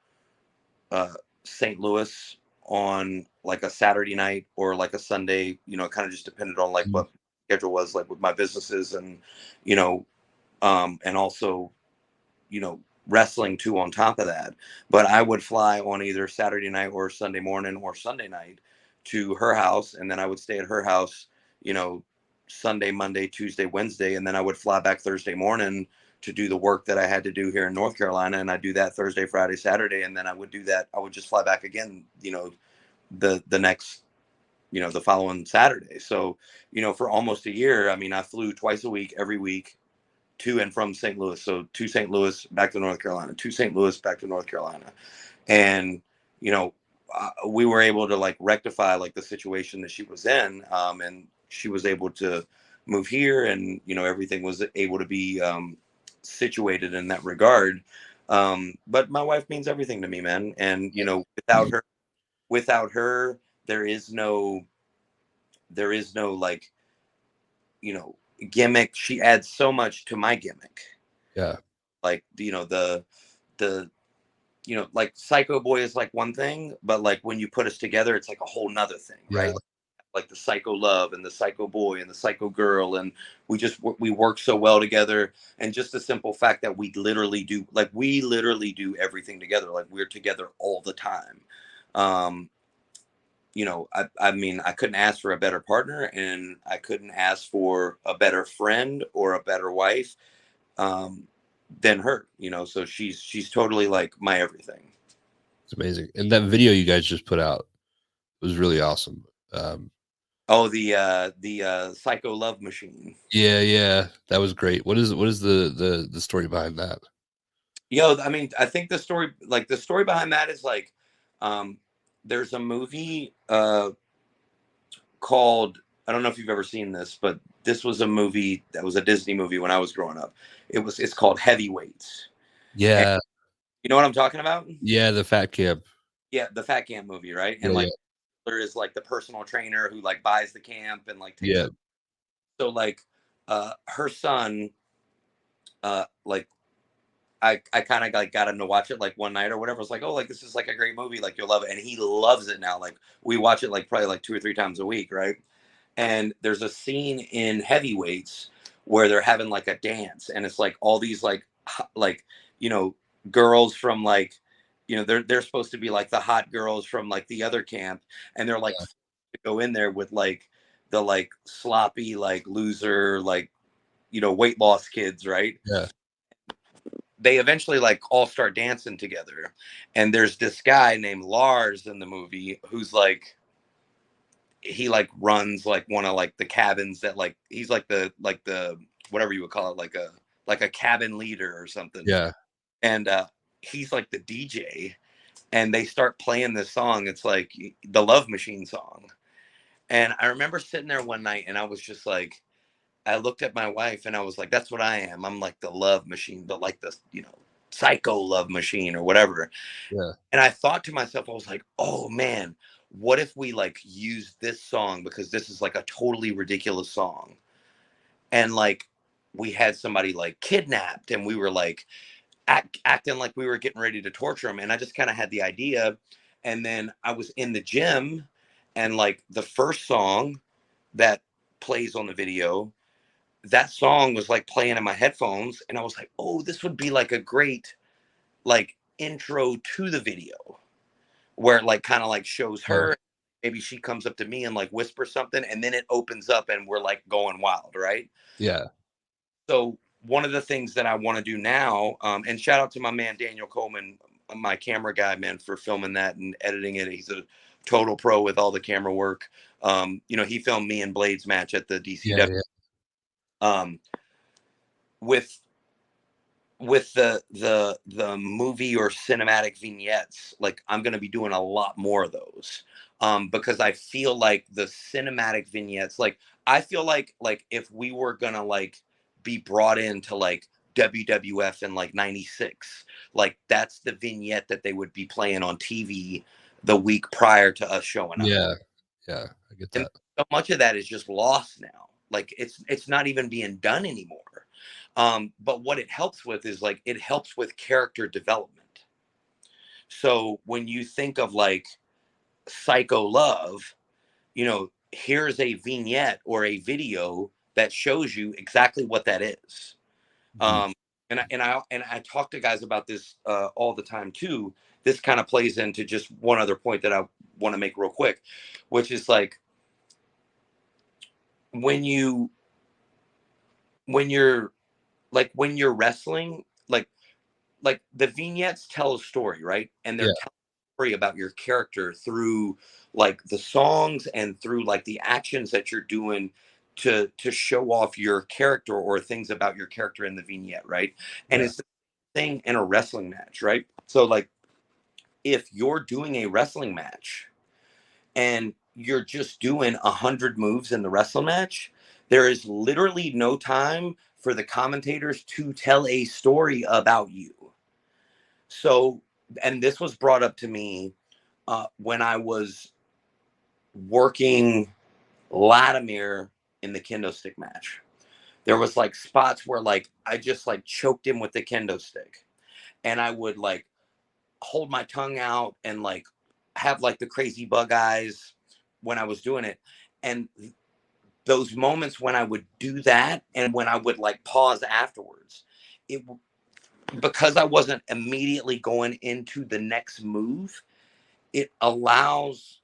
uh St. Louis on like a Saturday night or like a Sunday. It kind of just depended on like Mhm. what schedule was like with my businesses. And you know and also, wrestling too on top of that. But I would fly on either Saturday night or Sunday morning or Sunday night to her house, and then I would stay at her house, you know, Sunday, Monday, Tuesday, Wednesday, and then I would fly back Thursday morning to do the work that I had to do here in North Carolina, and I do that Thursday, Friday, Saturday, and then I would do that. I would just fly back again, the next, the following Saturday. So, for almost a year, I mean, I flew twice a week, every week, to and from St. Louis. So to St. Louis, back to North Carolina, to St. Louis, back to North Carolina. And, we were able to like rectify like the situation that she was in. And she was able to move here, and, everything was able to be situated in that regard. But my wife means everything to me, man. And, without her, there is no like, you know, gimmick. She adds so much to my gimmick. Yeah. Like, the like Psycho Boy is like one thing, but like when you put us together, it's like a whole nother thing, right? Yeah. Like the Psycho Love and the Psycho Boy and the Psycho Girl, and we work so well together. And just the simple fact that we literally do everything together. Like we're together all the time. Um, I mean, I couldn't ask for a better partner, and I couldn't ask for a better friend or a better wife um, than her. So she's totally like my everything. It's amazing. And that video you guys just put out was really awesome. Um, Oh, the Psycho Love Machine. yeah, yeah, that was great. What is the story behind that? I mean, I think the story behind that is like, um, there's a movie called, I don't know if you've ever seen this, but this was a movie that was a Disney movie when I was growing up. It's called Heavyweights. And Yeah, you know what I'm talking about? yeah, the fat camp. Yeah, the Fat Camp movie, right? Yeah, And like yeah, there is like the personal trainer who like buys the camp and like takes yeah, her. So like her son, like I kind of like got him to watch it like one night or whatever. I was like, oh, like this is like a great movie, like you'll love it, and he loves it now. Like we watch it like probably like 2 or 3 times a week, right? And there's a scene in Heavyweights where they're having like a dance, and it's like all these like you know girls from like, they're supposed to be like the hot girls from like the other camp, and they're like yeah, to go in there with like the like sloppy like loser like weight loss kids, right? yeah, They eventually like all start dancing together, and there's this guy named Lars in the movie who's like, he like runs like one of like the cabins that like he's like the whatever you would call it, like a cabin leader or something. yeah, And he's like the DJ, and they start playing this song. It's like the Love Machine song. And I remember sitting there one night, and I was just like, I looked at my wife, and I was like, that's what I am. I'm like the love machine, but like the psycho love machine or whatever. yeah, And I thought to myself, I was like, oh man, what if we like use this song, because this is like a totally ridiculous song, and like we had somebody like kidnapped, and we were like acting like we were getting ready to torture them. And I just kind of had the idea. And then I was in the gym, and like the first song that plays on the video, that song was like playing in my headphones, and I was like, oh, this would be like a great like intro to the video, where it like kind of like shows yeah, her, maybe she comes up to me and like whispers something, and then it opens up and we're like going wild, right? yeah, So one of the things that I want to do now, and shout out to my man Daniel Coleman, my camera guy, man, for filming that and editing it. He's a total pro with all the camera work. He filmed me and Blade's match at the yeah, DCW. yeah, Um, with the movie or cinematic vignettes, like I'm going to be doing a lot more of those, because I feel like the cinematic vignettes, like I feel like if we were going to like be brought into like WWF in like 96, like that's the vignette that they would be playing on TV the week prior to us showing up. yeah, yeah. I get And that. so much of that is just lost now. Like it's not even being done anymore. But what it helps with is like it helps with character development. So when you think of like Psycho Love, here's a vignette or a video that shows you exactly what that is. Mhm. Um, and I talk to guys about this all the time too. This kind of plays into just one other point that I want to make real quick, which is like when you when you're like when you're wrestling, like the vignettes tell a story, right? And they're Yeah, telling a story about your character through like the songs and through like the actions that you're doing to show off your character or things about your character in the vignette, right? And yeah, it's the thing in a wrestling match, right? So like if you're doing a wrestling match and you're just doing 100 moves in the wrestling match, there is literally no time for the commentators to tell a story about you. So, and this was brought up to me when I was working Latimer in the kendo stick match. There was like spots where like I just like choked him with the kendo stick, and I would like hold my tongue out and like have like the crazy bug eyes when I was doing it. And those moments when I would do that and when I would like pause afterwards, it because I wasn't immediately going into the next move, it allows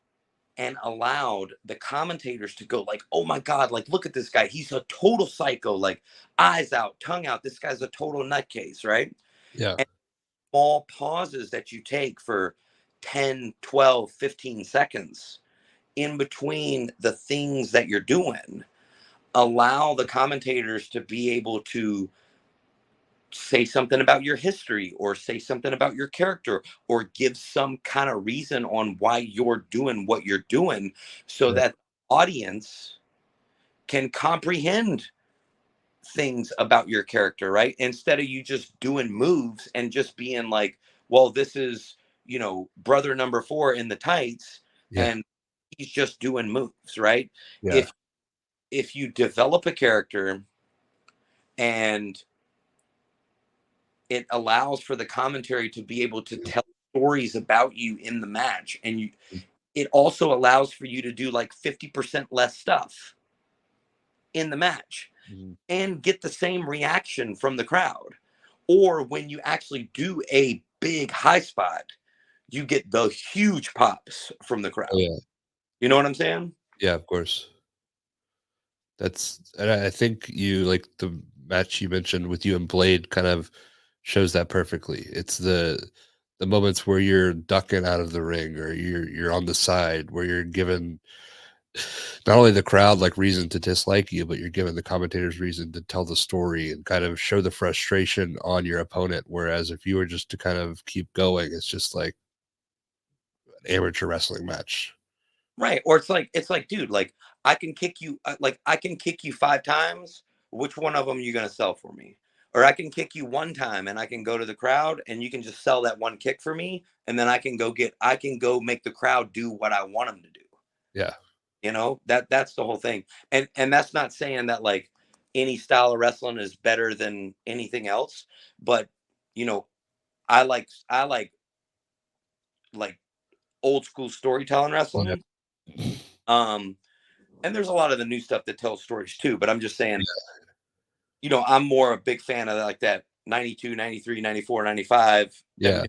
and allowed the commentators to go like, oh my god, like look at this guy, he's a total psycho, like eyes out, tongue out, this guy's a total nutcase, right? yeah, And small pauses that you take for 10, 12, 15 seconds in between the things that you're doing allow the commentators to be able to say something about your history or say something about your character or give some kind of reason on why you're doing what you're doing so yeah, that the audience can comprehend things about your character, right? Instead of you just doing moves and just being like, well, this is, brother number 4 in the tights yeah, and he's just doing moves, right? yeah, If you develop a character and it allows for the commentary to be able to tell stories about you in the match, and it also allows for you to do like 50% less stuff in the match mhm, and get the same reaction from the crowd. Or when you actually do a big high spot, you get the huge pops from the oh crowd. yeah, You know what I'm saying? yeah, of course. That's and I think you like the match you mentioned with you and Blade kind of shows that perfectly. It's the moments where you're ducking out of the ring or you're on the side where you're given not only the crowd like reason to dislike you, but you're giving the commentators reason to tell the story and kind of show the frustration on your opponent. Whereas if you were just to kind of keep going, it's just like an amateur wrestling match. Right. Or it's like, dude, like I can kick you 5 times. Which one of them are you gonna sell for me? Or I can kick you one time and I can go to the crowd and you can just sell that one kick for me, and then I can go make the crowd do what I want them to do. Yeah. That's the whole thing. And that's not saying that like any style of wrestling is better than anything else, but you know, I like old school storytelling Yeah. wrestling. Um and there's a lot of the new stuff that tells stories too, but I'm just saying, I'm more a big fan of like that 92, 93, 94, 95 Yeah.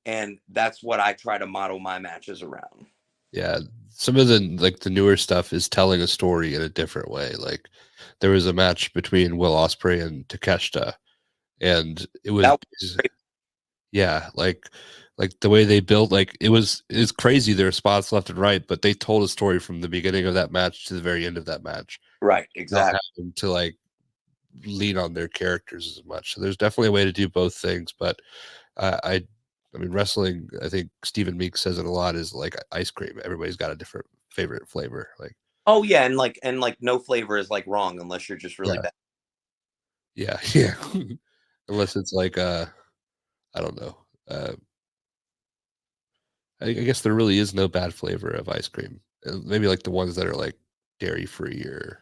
and that's what I try to model my matches around. Yeah. Some of the like the newer stuff is telling a story in a different way. Like there was a match between Will Ospreay and Takeshita, and it was That yeah, like the way they built like it's crazy there are spots left and right, but they told a story from the beginning of that match to the very end of that match, right, not exactly. having to like lean on their characters as much. So there's definitely a way to do both things, but I mean wrestling, I think Stephen Meek says it a lot is like ice cream. Everybody's got a different favorite flavor. Like Oh yeah, and like no flavor is like wrong unless you're just really yeah, bad. yeah, yeah. Unless it's like I don't know. I guess there really is no bad flavor of ice cream. Maybe like the ones that are like dairy free or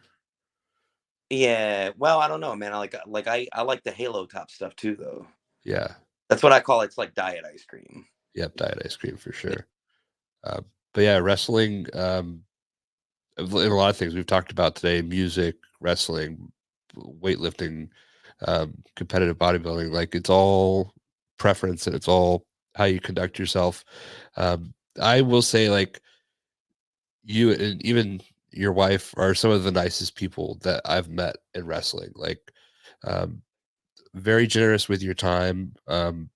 Yeah, well, I don't know, man. I like the Halo top stuff too, though. yeah, That's what I call it's like diet ice cream. yep, diet ice cream for Yeah. sure. Uh, but yeah, wrestling, in a lot of things we've talked about today, music, wrestling, weightlifting, competitive bodybuilding, like it's all preference and it's all how you conduct yourself. I will say like you and even your wife are some of the nicest people that I've met in wrestling. Like Um, very generous with your time, and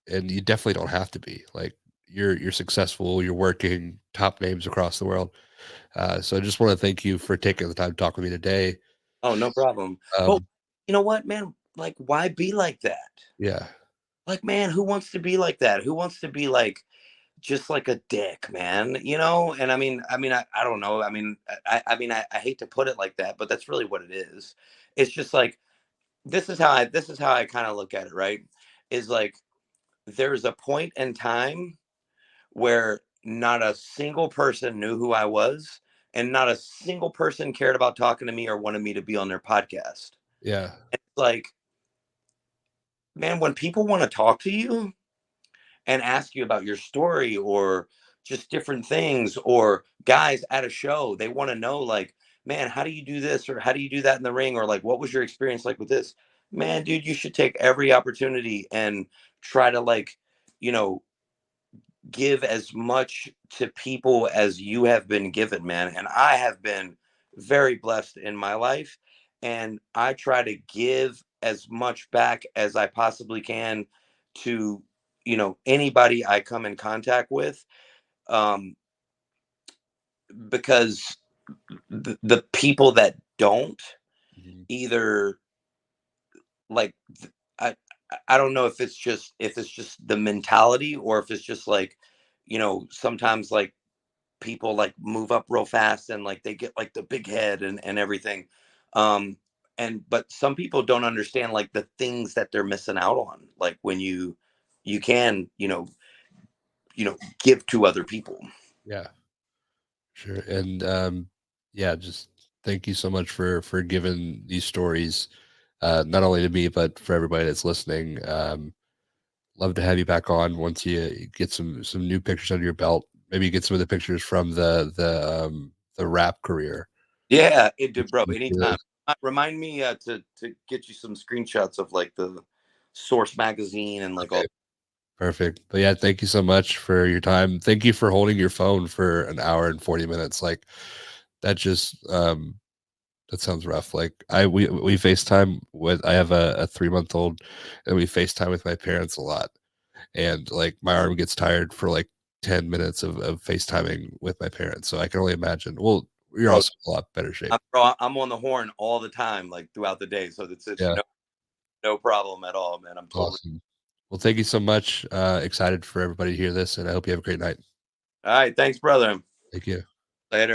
you definitely don't have to be. Like, you're successful, you're working, top names across the world. So I just want to thank you for taking the time to talk with me today. Oh, no problem. But Um, you know what, man? Like, why be like that? yeah, Like, man, who wants to be like that? Who wants to be like just like a dick, man? You know? And I don't know. I hate to put it like that, but that's really what it is. It's just like this is how I kind of look at it, right? Is like there's a point in time where not a single person knew who I was, and not a single person cared about talking to me or wanted me to be on their podcast. yeah, It's like, man, when people want to talk to you and ask you about your story or just different things, or guys at a show, they want to know, like, man, how do you do this or how do you do that in the ring, or like, what was your experience like with this? Man, dude, you should take every opportunity and try to, like, you know, give as much to people as you have been given, man. And I have been very blessed in my life. And I try to give as much back as I possibly can to, anybody I come in contact with. Um, because the people that don't mhm, either, like, I, I don't know if it's just the mentality, or if it's just like, sometimes, like, people like move up real fast and like they get like the big head and everything. um and but some people don't understand like the things that they're missing out on, like when you can give to other people. yeah, sure. And yeah, just thank you so much for giving these stories, not only to me but for everybody that's listening. Love to have you back on once you get some new pictures under your belt. Maybe get some of the pictures from the rap career. Yeah, it did, bro, Let's do anytime. those. Remind me to get you some screenshots of like the Source magazine and like all. Okay, perfect. But yeah, thank you so much for your time. Thank you for holding your phone for an hour and 40 minutes. Like, that just that sounds rough. Like, we FaceTime with I have a 3 month old, and we FaceTime with my parents a lot. And like my arm gets tired for like 10 minutes of FaceTiming with my parents. So I can only imagine. Well, you're Bro, also in a lot better shape. I'm on the horn all the time, like throughout the day, so it's Yeah, no problem at all, man. I'm totally. awesome. Well, thank you so much. Excited for everybody to hear this, and I hope you have a great night. All right, thanks, brother. Thank you. Later.